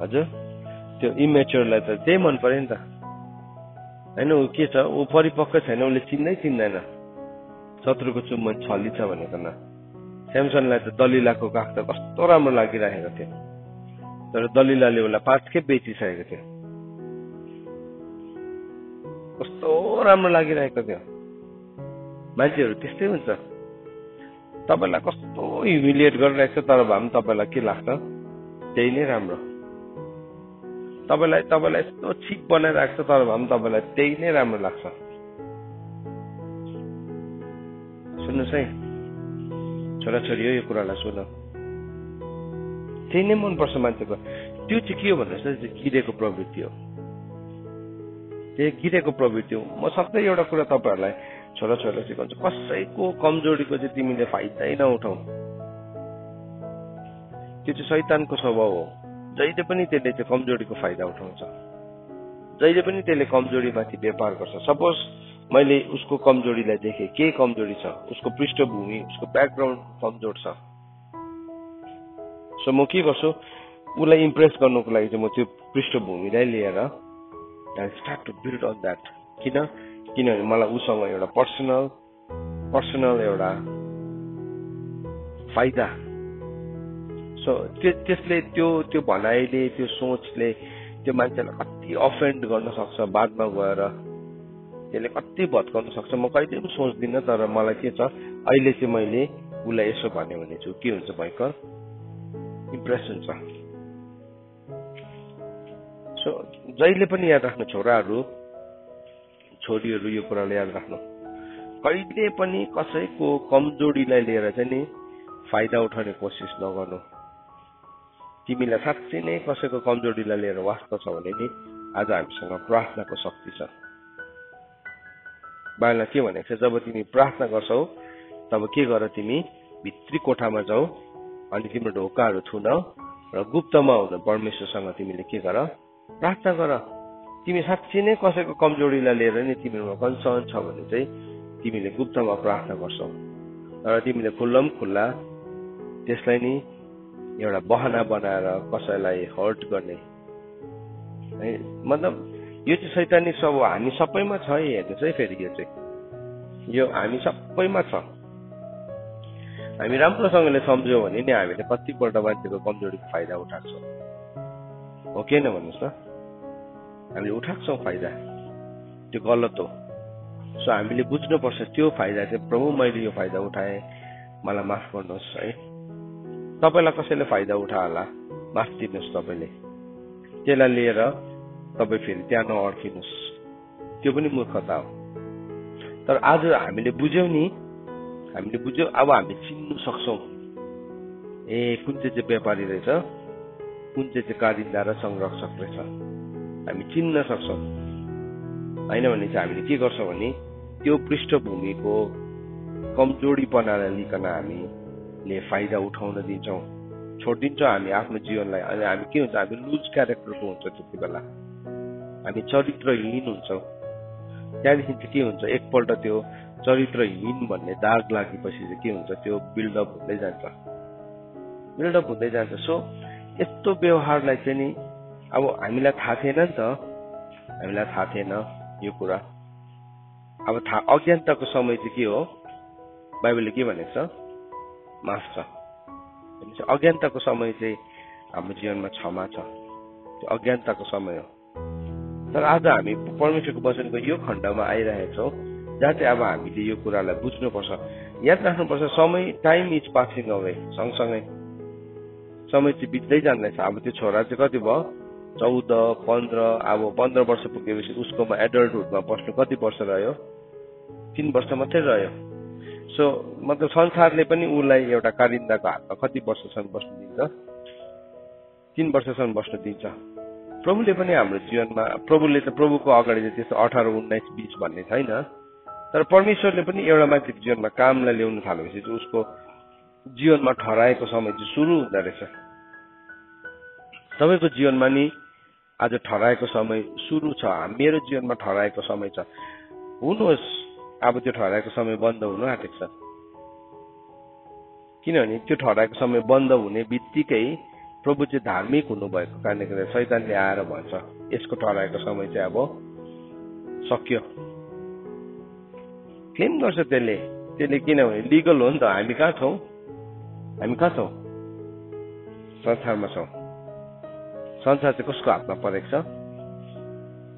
Speaker 1: हजुर त्यो इमेच्योरलाई त त्यही मन पर्यो नि त होइन ऊ के छ ऊ परिपक्व छैन उसले चिन्दैन शत्रुको चुम्बन छली छ भनेको न स्यामसनलाई त दलिलाको काख त कस्तो राम्रो लागिरहेको थियो तर दलिलाले उसलाई 5 खेप बेचिसकेको थियो कस्तो राम्रो लागिरहेको थियो मान्छेहरू त्यस्तै हुन्छ तपाईँलाई कस्तो ह्युमिलिएट गरिरहेको छ तर भए पनि तपाईँलाई के लाग्छ त्यही नै राम्रो तपाईँलाई यस्तो छिप बनाइरहेको छ तर भए पनि तपाईँलाई त्यही नै राम्रो लाग्छ सुन्नुहोस् है छोराछोरी हो यो कुरालाई सुन त्यही नै मनपर्छ मान्छेको त्यो चाहिँ के हो भन्नुहोस् न गिरेको प्रवृत्ति हो त्यही गिरेको प्रवृत्ति हो म सधैँ एउटा कुरा तपाईँहरूलाई छोराछोरीलाई सिकाउँछु कसैको कमजोरीको चाहिँ तिमीले फाइदै नउठाऊ त्यो चाहिँ शैतानको स्वभाव हो जहिले पनि त्यसले चाहिँ कमजोरीको फाइदा उठाउँछ जहिले पनि त्यसले कमजोरीमाथि व्यापार गर्छ सपोज मैले उसको कमजोरीलाई देखेँ के कमजोरी छ उसको पृष्ठभूमि उसको ब्याकग्राउन्ड कमजोर छ सो म के गर्छु उसलाई इम्प्रेस गर्नुको लागि चाहिँ म त्यो पृष्ठभूमिलाई लिएर I start to build on that किनभने मलाई उसँग एउटा पर्सनल एउटा फाइदा सो त्यसले त्यो भनाइले त्यो सोचले त्यो मान्छेलाई कति अफेन्ड गर्न सक्छ बादमा गएर त्यसले कति भत्काउन सक्छ म कहिले पनि सोच्दिनँ तर मलाई के छ अहिले चाहिँ मैले उसलाई यसो भन्यो भने छु के हुन्छ भयङ्कर इम्प्रेस हुन्छ। सो जहिले पनि याद राख्नु छोराहरू छोरीहरू यो कुराले याद राख्नु, कहिले पनि कसैको कमजोरीलाई लिएर चाहिँ नि फाइदा उठाउने कोसिस नगर्नु। तिमीलाई साँच्चै नै कसैको कमजोरीलाई लिएर वास्ता छ भने नि आज हामीसँग प्रार्थनाको शक्ति छ। बाइबलमा के भनेको छ, जब तिमी प्रार्थना गर्छौ तब के गर, तिमी भित्री कोठामा जाऊ अनि तिम्रो ढोकाहरू थुन र गुप्तमा हुन परमेश्वरसँग तिमीले के गर, प्रार्थना गर। तिमी साँच्चै नै कसैको कमजोरीलाई लिएर नि तिमीमा कन्सर्न छ भने चाहिँ तिमीले गुप्तमा प्रार्थना गर्छौ, तर तिमीले खुल्ला त्यसलाई नि एउटा बहाना बनाएर कसैलाई हर्ट गर्ने है, मतलब यो चाहिँ शैतानिक स्वभाव हामी सबैमा छ। हेर्नुहोस् है, फेरि यो हामी सबैमा छ। हामी राम्रोसँगले सम्झ्यौँ भने नि हामीले कतिपल्ट मान्छेको कमजोरीको फाइदा उठाएको छौँ, हो कि न भन्नुहोस् न? हामीले उठाएको छौँ फाइदा, त्यो गलत हो। सो हामीले बुझ्नुपर्छ त्यो फाइदा चाहिँ, प्रभु मैले यो फाइदा उठाएँ, मलाई माफ गर्नुहोस् है। तपाईँलाई कसैले फाइदा उठा होला, माफ दिनुहोस् तपाईँले, त्यसलाई लिएर तपाईँ फेरि त्यहाँ नअड्किनुहोस्, त्यो पनि मूर्खता हो। तर आज हामीले बुझ्यौँ नि, हामीले बुझ्यौँ, अब हामी चिन्नु सक्छौँ कुन चाहिँ व्यापारी रहेछ, कुन चाहिँ कारिन्दा र संरक्षक रहेछ, हामी चिन्न सक्छौँ। होइन भने चाहिँ हामीले के गर्छौँ भने त्यो पृष्ठभूमिको कमजोरीपनालाई लिकन हामीले फाइदा उठाउन दिन्छौँ, छोडिदिन्छौँ हामी आफ्नो जीवनलाई। अनि हामी के हुन्छ, हामी लुज क्यारेक्टरको हुन्छ, त्यति बेला हामी चरित्रहीन हुन्छौँ। त्यहाँदेखि चाहिँ के हुन्छ, एकपल्ट त्यो चरित्रहीन भन्ने दाग लागेपछि चाहिँ के हुन्छ, त्यो बिल्डअप हुँदै जान्छ। सो यस्तो व्यवहारलाई चाहिँ नि अब हामीलाई थाहा थिएन नि त, हामीलाई थाहा थिएन यो कुरा। अब अज्ञानताको समय चाहिँ के हो, बाइबलले के भनेको छ, माफ छ। अज्ञानताको समय चाहिँ हाम्रो जीवनमा क्षमा छ, त्यो अज्ञानताको समय हो। तर आज हामी परमेश्वरको वचनको यो खण्डमा आइरहेका छौँ जहाँ चाहिँ अब हामीले यो कुरालाई बुझ्नुपर्छ, याद राख्नुपर्छ। समय, टाइम इज पासिङ अवे, सँगसँगै समय चाहिँ बित्दै जाँदैछ। अब त्यो छोरा चाहिँ कति भयो, 14, 15, अब 15 वर्ष पुगेपछि उसकोमा एडल्टहुडमा पस्नु कति वर्ष रह्यो, 3 वर्ष मात्रै रह्यो। सो मतलब संसारले पनि उसलाई एउटा कारिन्दाको हातमा कति वर्षसम्म बस्नु दिन्छ, 3 वर्षसम्म बस्नु दिन्छ। प्रभुले पनि हाम्रो जीवनमा, प्रभुले त प्रभुको अगाडि चाहिँ त्यस्तो 18, 19, 20 भन्ने छैन, तर परमेश्वरले पनि एउटा मान्छेको जीवनमा कामलाई ल्याउनु थालेपछि चाहिँ उसको जीवनमा ठहराएको समय चाहिँ सुरु हुँदो रहेछ। तपाईँको जीवनमा नि आज ठहराएको समय सुरु छ, मेरो जीवनमा ठहराएको समय छ। हुनुहोस् अब त्यो ठहराएको समय बन्द हुनु आँटेको छ, किनभने त्यो ठहराएको समय बन्द हुने बित्तिकै प्रभु चाहिँ धार्मिक हुनुभएको कारणले गर्दा शैतानले आएर भन्छ यसको ठहराएको समय चाहिँ अब सक्यो, क्लेम गर्छ त्यसले, किनभने लिगल हो नि त। हामी कहाँ छौँ, संसारमा छौँ। संसार चाहिँ कसको हातमा परेको छ,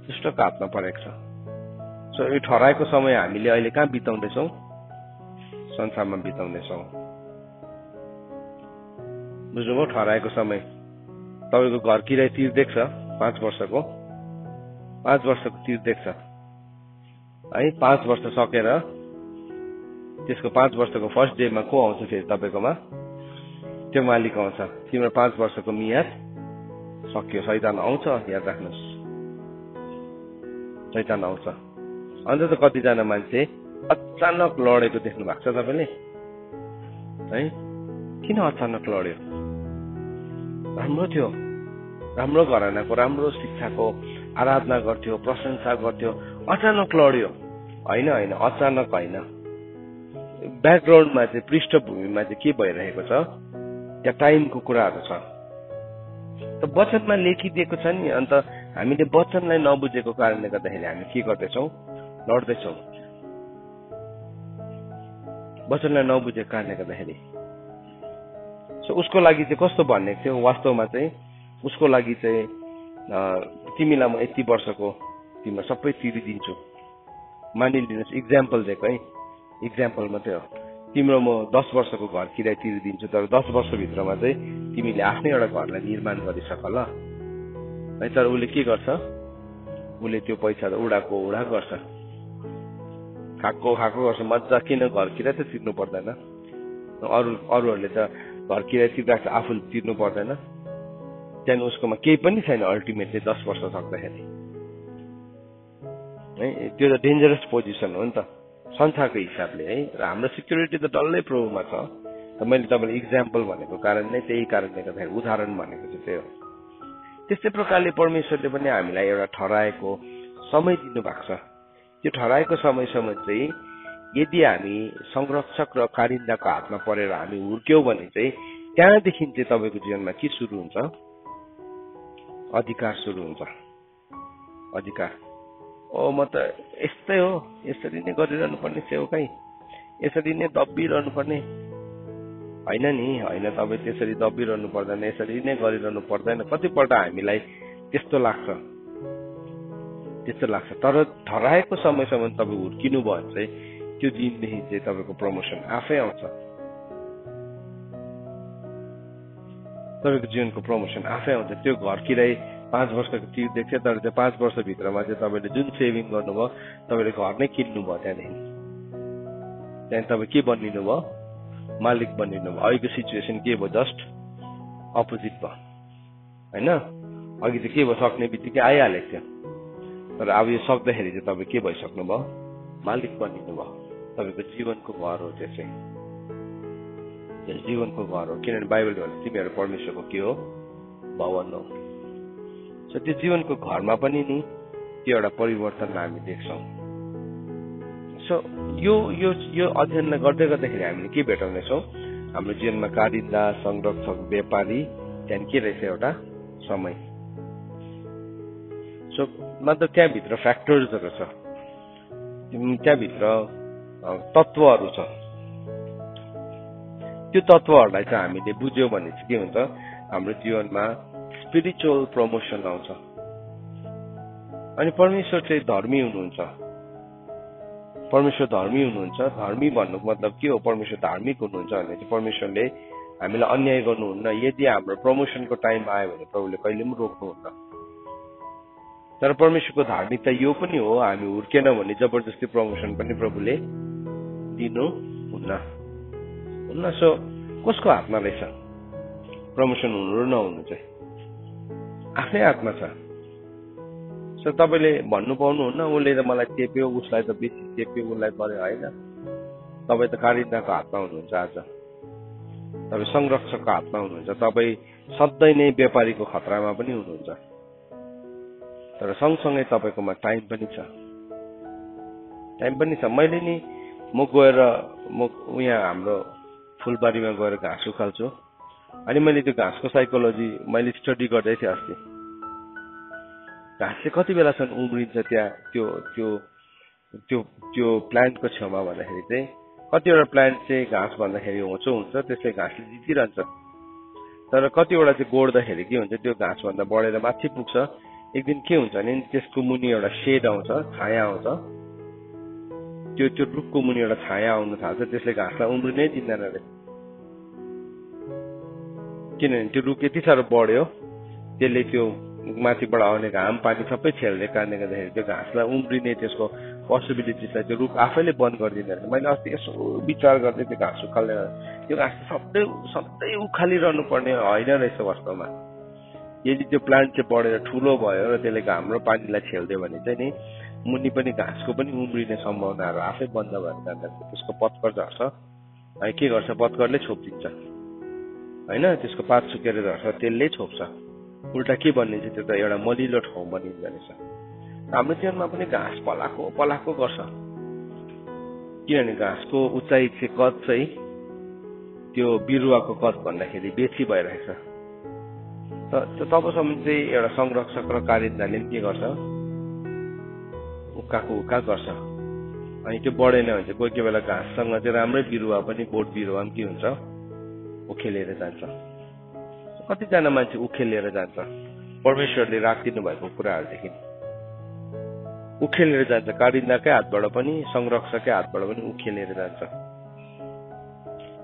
Speaker 1: दुष्टको हातमा परेको छ। सो यो ठहराएको समय हामीले अहिले कहाँ बिताउँदैछौँ, संसारमा बिताउँदैछौँ। बुझ्नुभयो, ठहराएको समय। तपाईँको घर किराय तिर देख्छ, 5 वर्षको तिर देख्छ है। 5 वर्ष सकेर त्यसको 5 वर्षको फर्स्ट डेमा को आउँछ फेरि तपाईँकोमा, त्यो मालिक आउँछ। तिम्रो 5 वर्षको मियाद सक्यो, शैतान आउँछ, याद राख्नुहोस्, शैतान आउँछ। अन्त त कतिजना मान्छे अचानक लडेको देख्नु भएको छ तपाईँले है। किन अचानक लड्यो, राम्रो थियो, राम्रो घरानाको, राम्रो शिक्षाको, आराधना गर्थ्यो, प्रशंसा गर्थ्यो, अचानक लड्यो। होइन, अचानक होइन, ब्याकग्राउन्डमा चाहिँ, पृष्ठभूमिमा चाहिँ के भइरहेको छ, त्यहाँ टाइमको कुराहरू छ। त वचनमा लेखिदिएको छ नि, अन्त हामीले वचनलाई नबुझेको कारणले गर्दाखेरि हामी के गर्दैछौँ, लड्दैछौँ। वचनलाई नबुझेको कारणले गर्दाखेरि। सो उसको लागि चाहिँ कस्तो भनेको थियो, वास्तवमा चाहिँ उसको लागि चाहिँ तिमीलाई म यति वर्षको तिम्रो सबै तिरिदिन्छु। मानिलिनुहोस्, इक्जाम्पल दिएको है, इक्जाम्पल मात्रै हो। तिम्रो म 10 वर्षको घर किराय तिरिदिन्छु, तर 10 वर्षभित्रमा चाहिँ तिमीले आफ्नै एउटा घरलाई निर्माण गरिसक ल है। तर उसले के गर्छ, उसले त्यो पैसा उडाको उडा गर्छ, खाएको गर्छ, मजा किन घर किराय त तिर्नु पर्दैन, अरूहरूले त घर किराय तिर्दा आफूले तिर्नु पर्दैन, त्यहाँदेखि उसकोमा केही पनि छैन अल्टिमेटली 10 वर्ष सक्दाखेरि है। त्यो त डेन्जरस पोजिसन हो नि त संसारको हिसाबले है। र हाम्रो सिक्युरिटी त डल्लै प्रोमा छ। त मैले तपाईँलाई इक्जाम्पल भनेको कारण नै त्यही कारणले गर्दाखेरि उदाहरण भनेको चाहिँ त्यही हो। त्यस्तै प्रकारले परमेश्वरले पनि हामीलाई एउटा ठहराएको समय दिनुभएको छ। त्यो ठहराएको समयसम्म चाहिँ यदि हामी संरक्षक र कारिन्दाको हातमा परेर हामी हुर्क्यौँ भने चाहिँ त्यहाँदेखि चाहिँ तपाईँको जीवनमा के सुरु हुन्छ, अधिकार सुरु हुन्छ। अधिकार ओ म त यस्तै हो, यसरी नै गरिरहनु पर्ने सेवकाई, यसरी नै दबिरहनु पर्ने होइन नि, होइन तपाईँ त्यसरी दबिरहनु पर्दैन, यसरी नै गरिरहनु पर्दैन। कतिपल्ट हामीलाई त्यस्तो लाग्छ। तर ठहराएको समयसम्म तपाईँ हुर्किनु भयो भने चाहिँ त्यो दिनदेखि चाहिँ तपाईँको प्रमोसन आफै आउँछ। तपाईँको जीवनको प्रमोसन आफै आउँछ। त्यो घर किराय 5 वर्षको तिर्दैछ, तर त्यो 5 वर्षभित्रमा चाहिँ तपाईँले जुन सेभिङ गर्नुभयो तपाईँले घर नै किन्नु भयो। त्यहाँदेखि तपाईँ के बनिनु भयो, मालिक बनिनु भयो। अहिलेको सिचुएसन के भयो, जस्ट अपोजिट भयो होइन। अघि चाहिँ के भयो, सक्ने बित्तिकै आइहालेको थियो, तर अब यो सक्दाखेरि चाहिँ तपाईँ के भइसक्नु भयो, मालिक बनिनु भयो। तपाईँको जीवनको घर हो त्यो चाहिँ, जीवनको घर हो। किनभने बाइबलले भन्छ तिमीहरू परमेश्वरको के हो, भवन हो। सो त्यो जीवनको घरमा पनि नि त्यो एउटा परिवर्तन हामी देख्छौँ। सो यो अध्ययनलाई गर्दै गर्दाखेरि हामीले के भेटाउनेछौँ, हाम्रो जीवनमा कारिन्दा, संरक्षक, व्यापारी, त्यहाँदेखि के रहेछ एउटा समय। सो मतलब त्यहाँभित्र फ्याक्टर्सहरू छ, त्यहाँभित्र तत्त्वहरू छ। त्यो तत्त्वहरूलाई चाहिँ हामीले बुझ्यौँ भने चाहिँ के हुन्छ, हाम्रो जीवनमा स्पिरिचुअल प्रमोसन आउँछ। अनि परमेश्वर चाहिँ धर्मी हुनुहुन्छ। परमेश्वर धर्मी हुनुहुन्छ। धर्मी भन्नुको मतलब के हो, परमेश्वर धार्मिक हुनुहुन्छ भने चाहिँ परमेश्वरले हामीलाई अन्याय गर्नुहुन्न। यदि हाम्रो प्रमोसनको टाइम आयो भने प्रभुले कहिले पनि रोक्नुहुन्न। तर परमेश्वरको धार्मिकता यो पनि हो, हामी हुर्केन भने जबरजस्ती प्रमोसन पनि प्रभुले दिनुहुन्न। सो कसको हातमा रहेछ प्रमोसन हुनु र नहुनु चाहिँ, आफ्नै हातमा छ। सो तपाईँले भन्नु पाउनुहुन्न उसले त मलाई चेप्यो, उसलाई त बेसी चेप्यो, उसलाई गर्यो, होइन। तपाईँ त कारिन्दाको हातमा हुनुहुन्छ आज, तपाईँ संरक्षकको हातमा हुनुहुन्छ। तपाईँ सधैँ नै व्यापारीको खतरामा पनि हुनुहुन्छ। तर सँगसँगै तपाईँकोमा टाइम पनि छ, मैले नि म यहाँ हाम्रो फुलबारीमा गएर घाँस उखाल्छु। अनि मैले त्यो घाँसको साइकोलोजी मैले स्टडी गर्दै थिएँ अस्ति। घाँस चाहिँ कति बेलासम्म उम्रिन्छ त्यहाँ त्यो त्यो त्यो त्यो प्लान्टको छेउमा भन्दाखेरि चाहिँ कतिवटा प्लान्ट चाहिँ घाँस भन्दाखेरि होचो हुन्छ, त्यसले घाँसले जितिरहन्छ। तर कतिवटा चाहिँ गोड्दाखेरि के हुन्छ, त्यो घाँसभन्दा बढेर माथि पुग्छ। एक दिन के हुन्छ भने त्यसको मुनि एउटा सेड आउँछ, छाया आउँछ। त्यो रुखको मुनि एउटा छाया आउन थाल्छ, त्यसले घाँसलाई उम्रिनै दिँदैन अरे। किनभने त्यो रुख यति साह्रो बढ्यो, त्यसले त्यो माथिबाट आउने घाम पानी सबै छेल्ने कारणले गर्दाखेरि त्यो घाँसलाई उम्रिने त्यसको पोसिबिलिटिजलाई त्यो रुख आफैले बन्द गरिदिँदैन। मैले अस्ति यसो विचार गर्दै त्यो घाँस उखाल्ने, त्यो घाँस सधैँ उखालिरहनु पर्ने होइन रहेछ वास्तवमा। यदि त्यो प्लान्ट चाहिँ बढेर ठुलो भयो र त्यसले घाम र पानीलाई छेल्दियो भने चाहिँ नि मुनि पनि घाँसको पनि उम्रिने सम्भावनाहरू आफै बन्द भएर जाँदाखेरि त्यसको पत्कर झर्छ। है के गर्छ, पत्करले छोपिदिन्छ होइन, त्यसको पात सुकेर झर्छ, त्यसले छोप्छ। उल्टा के बनिन्छ, त्यो त एउटा मलिलो ठाउँ बनिन्छ रहेछ। हाम्रो जीवनमा पनि घाँस पलाएको गर्छ। किनभने घाँसको उचाइ चाहिँ कद चाहिँ त्यो बिरुवाको कद भन्दाखेरि बेसी भइरहेछ। तबसम्म चाहिँ एउटा संरक्षक र कारिन्दाले के गर्छ, उक्का गर्छ। अनि त्यो बढेन भने चाहिँ कोही बेला घाँससँग चाहिँ राम्रै बिरुवा पनि, बोट बिरुवा पनि के हुन्छ, उखेलेर जान्छ। कतिजना मान्छे उखेलेर जान्छ, परमेश्वरले राखिदिनु भएको कुराहरूदेखि उखेलेर जान्छ। कारिन्दाकै हातबाट पनि, संरक्षककै हातबाट पनि उखेलेर जान्छ।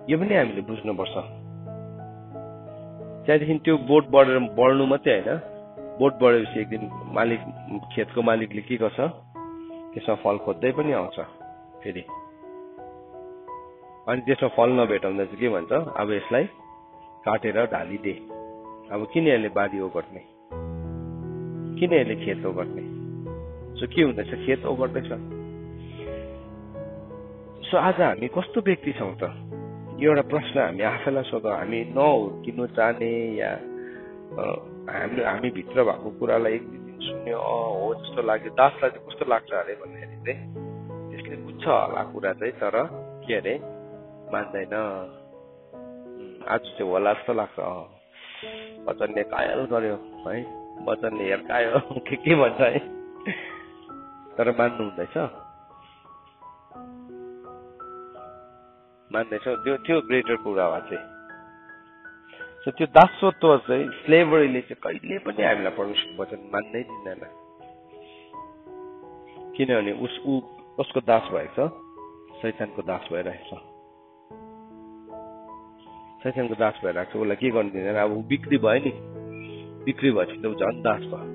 Speaker 1: यो पनि हामीले बुझ्नुपर्छ। त्यहाँदेखि त्यो बोट बढ्नु मात्रै होइन, बोट बढेपछि एक दिन खेतको मालिकले के गर्छ, त्यसमा फल खोज्दै पनि आउँछ फेरि। अनि त्यसमा फल नभेटाउँदा चाहिँ के भन्छ, अब यसलाई काटेर ढालिदे। अब किन यसले बारी ओगट्ने, किन यसले खेत ओगट्ने? सो के हुँदैछ, खेत ओगट्दैछ। सो आज हामी कस्तो व्यक्ति छौँ त? एउटा प्रश्न हामी आफैलाई सोधौँ। हामी नहुर्किनु चाहने या हामी भित्र भएको कुरालाई एक दुई दिन सुन्यो हो जस्तो लाग्यो। दासलाई चाहिँ कस्तो लाग्छ अरे भन्दाखेरि चाहिँ त्यसले बुझ्छ होला कुरा चाहिँ, तर के अरे मान्दैन। आज चाहिँ होला जस्तो लाग्छ। वचनले कायल गर्यो है, वचनले हेर्कायो, के भन्छ है, तर मान्नु हुँदैछ, मान्दैछौ। त्यो ग्रेटर कुरा हो चाहिँ। सो त्यो दासत्व चाहिँ, स्लेभरीले चाहिँ कहिले पनि हामीलाई परमेश्वर वचन मान्नै दिँदैन। किनभने उसको दास भएको छ, शैतानको दास भइरहेको छ। शैतानको दास भइरहेको छ, उसलाई के गर्नु दिँदैन। अब ऊ बिक्री भयो नि, बिक्री भएपछि त ऊ झन् दास भयो।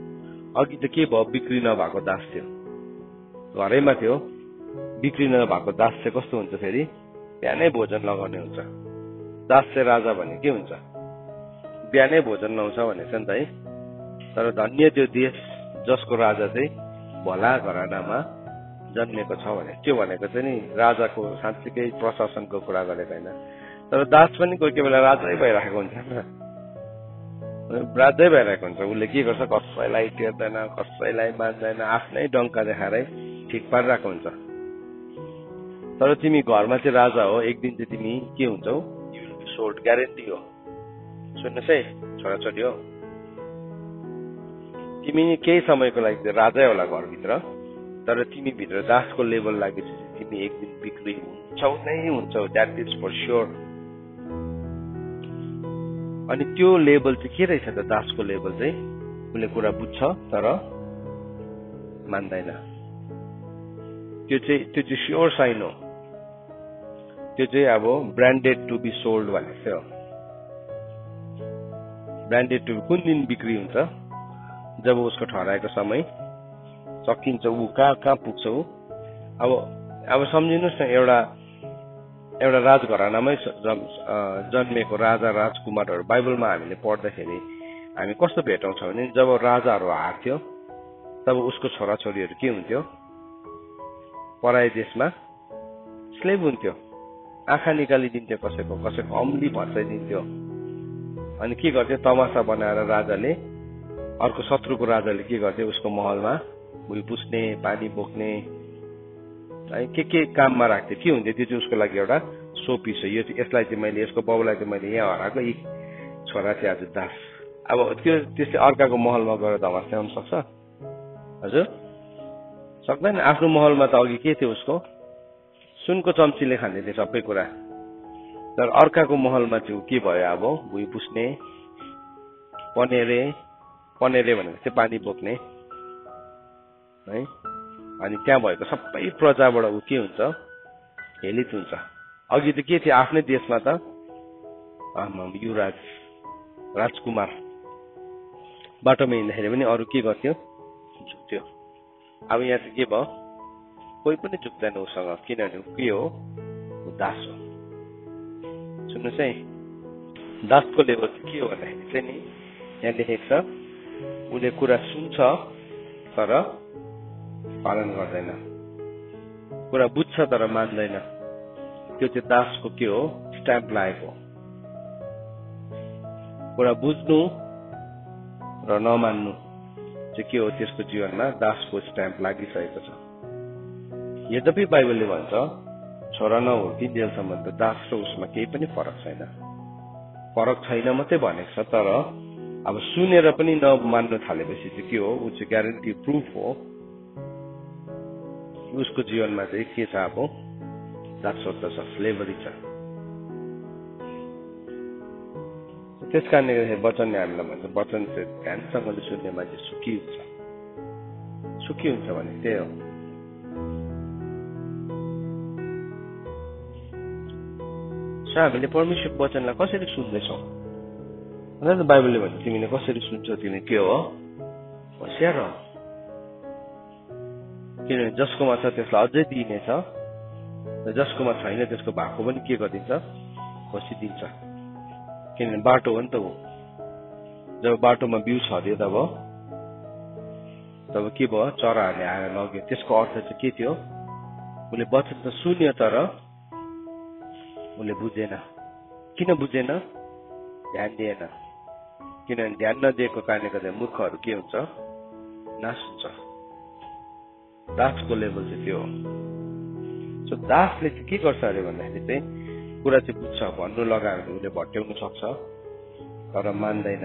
Speaker 1: अघि त के भयो, बिक्री नभएको दास थियो, घरैमा थियो। बिक्री नभएको दास चाहिँ कस्तो हुन्छ, फेरि बिहानै भोजन लगाउने हुन्छ। दास चाहिँ राजा भने के हुन्छ, बिहानै भोजन लाउँछ भनेछ नि त है। तर धन्य त्यो देश जसको राजा चाहिँ भला घरानामा जन्मेको छ भने। त्यो भनेको चाहिँ नि राजाको साँच्चीकै प्रशासनको कुरा गरेको होइन। तर दास पनि कोही कोही बेला राजै भइरहेको हुन्छ, राजै भइरहेको हुन्छ। उसले के गर्छ, कसैलाई टेर्दैन, कसैलाई मान्दैन, आफ्नै डङ्का देखाएरै ठिक पारिरहेको हुन्छ। तर तिमी घरमा चाहिँ राजा हो, एक दिन चाहिँ तिमी के हुन्छौ, you will be sold, guarantee हो। सुन्नुहोस् है छोराछोरी हो, तिमी केही समयको लागि राजै होला घरभित्र, तर तिमी भित्र दासको लेभल लागेपछि तिमी एक दिन बिक्री हुन्छौ नै हुन्छौ, द्याट इज फर स्योर। अनि त्यो लेभल चाहिँ के रहेछ त, दासको लेभल चाहिँ उसले कुरा बुझ्छ तर मान्दैन। त्यो चाहिँ स्योर साइन हो। त्यो चाहिँ अब ब्रान्डेड टु बी सोल्ड भनेको चाहिँ हो। ब्रान्डेड टु कुन दिन बिक्री हुन्छ, जब उसको ठहराएको समय सकिन्छ, ऊ कहाँ पुग्छ ऊ। अब सम्झिनुहोस् न, एउटा राजघरानामै जन्मेको राजा राजकुमारहरू बाइबलमा हामीले पढ्दाखेरि हामी कस्तो भेटाउँछौँ भने, जब राजाहरू हार्थ्यो तब उसको छोराछोरीहरू के हुन्थ्यो, पराई देशमा स्लेभ हुन्थ्यो। आँखा निकालिदिन्थ्यो, कसैको अम्ली भर्साइदिन्थ्यो। अनि के गर्थ्यो, तमासा बनाएर राजाले, अर्को शत्रुको राजाले के गर्थ्यो, उसको महलमा भुइँ पुस्ने, पानी बोक्ने, के काममा राख्थ्यो। के हुन्थ्यो, त्यो चाहिँ उसको लागि एउटा सोपिस हो। यसलाई चाहिँ मैले, यसको बाउलाई चाहिँ मैले यहाँ हराएको, यी छोरा चाहिँ आज दास। अब त्यसले अर्काको महलमा गएर धमास ल्याउन सक्छ? हजुर सक्दैन। आफ्नो महलमा त अघि के थियो, उसको सुनको चम्चीले खाने थियो सबै कुरा। तर अर्काको महलमा चाहिँ के भयो, अब भुइँ पुस्ने, पनेरे भनेको चाहिँ पानी बोक्ने है। अनि त्यहाँ भएको सबै प्रजाबाट ऊ के हुन्छ, हेलित हुन्छ। अघि त के थियो, आफ्नै देशमा त युवराज राजकुमार बाटोमा हिँड्दाखेरि पनि अरू के गर्थ्यो, झुक्थ्यो। अब यहाँ चाहिँ के भयो, कोही पनि झुक्दैन उसँग, किनभने के हो, दास हो। सुन्नुहोस् है, दासको लेभल के हो भन्दाखेरि चाहिँ नि, यहाँ लेखेको छ, उसले कुरा सुन्छ तर पालन गर्दैन, कुरा बुझ्छ तर मान्दैन। त्यो चाहिँ दासको के हो, स्ट्याम्प लागेको। कुरा बुझ्नु र नमान्नु चाहिँ के हो, त्यसको जीवनमा दासको स्ट्याम्प लागिसकेको छ। यद्यपि बाइबलले भन्छ, छोरा नहुर्किन्जेलसम्म त दास र उसमा केही पनि फरक छैन। फरक छैन मात्रै भनेको छ, तर अब सुनेर पनि नमान्नु थालेपछि चाहिँ के हो, ऊ चाहिँ ग्यारेन्टी प्रुफ हो उसको जीवनमा चाहिँ के छ, अब दासत्व छ, स्लेभरी छ। त्यस कारणले गर्दाखेरि वचनले हामीलाई भन्छ, वचन चाहिँ ध्यानसँगले सुन्ने मान्छे सुखी हुन्छ। सुखी हुन्छ भने त्यही हो। हामीले परमेश्वर वचनलाई कसरी सुन्दैछौँ? भन्दा बाइबलले भन्छ तिमीले कसरी सुन्छौ तिमी के हो होशियार हो किनभने जसकोमा छ त्यसलाई अझै दिइनेछ र जसकोमा छैन त्यसको भएको पनि के गरिदिन्छ खोसिदिन्छ किनभने बाटो हो नि त हो जब बाटोमा बिउ छर्यो तब के भयो चराहरूले आएर लग्यो त्यसको अर्थ चाहिँ के थियो उसले वचन त सुन्यो तर उसले बुझेन किन बुझेन ध्यान दिएन किनभने ध्यान नदिएको कारणले गर्दा मूर्खहरू के हुन्छ नाश हुन्छ दासको लेभल चाहिँ त्यो हो सो दासले चाहिँ के गर्छ अरे भन्दाखेरि चाहिँ कुरा चाहिँ बुझ्छ भन्नु लगाएर उसले भट्याउन सक्छ तर मान्दैन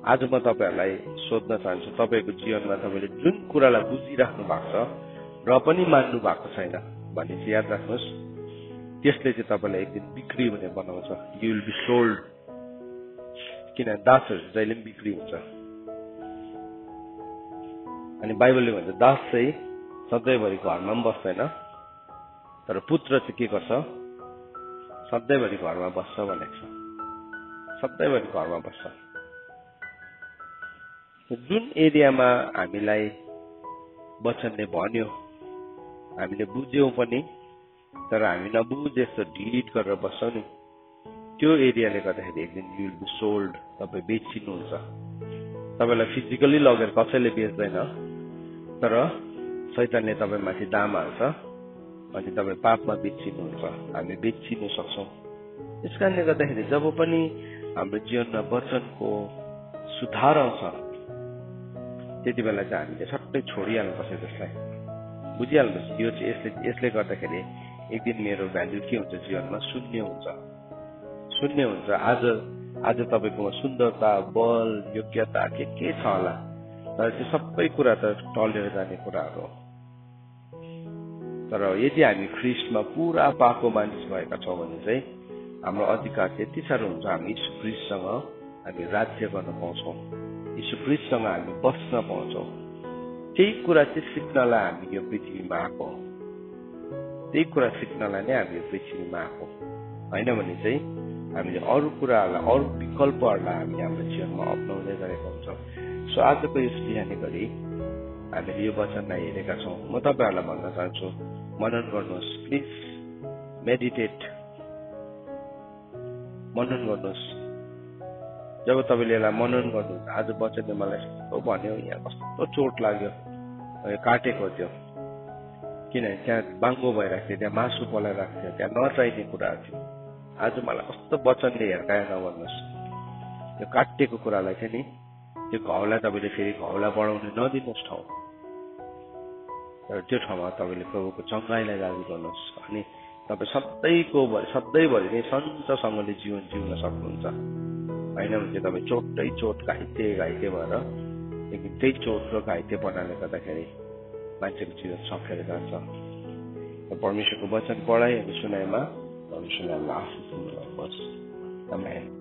Speaker 1: आज म तपाईहरुलाई सोध्न चाहन्छु तपाईको जीवनमा तपाईले जुन कुरालाई बुझिराख्नु भएको छ र पनि मान्नु भएको छैन भन्ने चाहिँ याद राख्नुस् त्यसले चाहिँ तपाईलाई एक दिन बिक्री हुने बनाउँछ यु विल बी सोल्ड किन दासहरु जहिले पनि बिक्री हुन्छ अनि बाइबलले भन्छ दास चाहिँ सधैँभरि घरमा पनि बस्दैन तर पुत्र चाहिँ के गर्छ सधैँभरि घरमा बस्छ भनेको छ सधैँभरि घरमा बस्छ जुन एरियामा हामीलाई वचनले भन्यो हामीले बुझ्यौं पनि तर हामी नबुझे जस्तो डिलिट गरेर बस्छौं नि त्यो एरियाले गर्दाखेरि एक दिन यु विल बी सोल्ड तपाई बेचिनुहुन्छ तपाईलाई फिजिकली लगेर कसैले बेच्दैन तर शैतानले तपाईमाथि दाम हाल्छ अनि तपाई पापमा बेचिनुहुन्छ हामी बेचिन सक्छौं यसकारणले गर्दाखेरि जब पनि हाम्रो जीवनमा वचनको सुधार आउँछ त्यति बेला चाहिँ हामीले सट्टै छोडिहाल्नुपर्छ त्यसलाई बुझिहाल्नुपर्छ यो चाहिँ यसले गर्दाखेरि एक दिन मेरो भ्यालु के हुन्छ जीवनमा शून्य हुन्छ आज तपाईकोमा सुन्दरता बल योग्यता के छ होला तर त्यो सबै कुरा त टलेर जाने कुराहरू हो तर यदि हामी ख्रीष्टमा पुरा पाको मानिस भएका छौं भने चाहिँ हाम्रो अधिकार त्यति साह्रो हुन्छ हामी यीशु ख्रीष्टसँग हामी राज्य गर्न पाउँछौं यीशु ख्रीष्टसँग हामी बस्न पाउँछौं त्यही कुरा चाहिँ सिक्नलाई हामी यो पृथ्वीमा आएको त्यही कुरा सिक्नलाई नै हामी यो पृथ्वीमा आएको हैन भने चाहिँ हामीले अरु कुराहरुलाई अरु विकल्पहरुलाई हामी हाम्रो जीवनमा अपनाउँदै गरेका हुन्छौं सो आजको यस बिहानी गरी हामीले यो वचनलाई हेरेका छौं म तपाईहरुलाई भन्न चाहन्छु मनन गर्नुहोस् प्लिज मनन गर्नुहोस् जब तपाईले यसलाई मनन गर्नुहुन्छ आज वचनले मलाई यस्तो भन्यो यहाँ कस्तो चोट लाग्यो काटेको थियो किनभने त्यहाँ बाङ्गो भइरहेको थियो त्यहाँ मासु पलाइरहेको थियो त्यहाँ नचाहिने कुराहरू थियो आज मलाई कस्तो वचनले हेर्काएर नगर्नुहोस् त्यो काटेको कुरालाई चाहिँ नि त्यो घाउलाई तपाईले फेरि घाउलाई बढाउन नदिनुहोस् ठाउँ तर त्यो ठाउँमा तपाईले प्रभुको चङ्गाईलाई दाबी गर्नुहोस् अनि तपाई सधैँभरि नै सञ्चसँगले जीवन जिउन सक्नुहुन्छ हैन भने तपाई चोट घाइते भएर लेकिन त्यही चोट र घाइते बनाले गर्दाखेरि मान्छेको जीवन सफेर जान्छ परमेश्वरको वचन पढाइ अनि सुनाइमा परमेश्वरले हामीलाई आशीष दिनुहोस् आमेन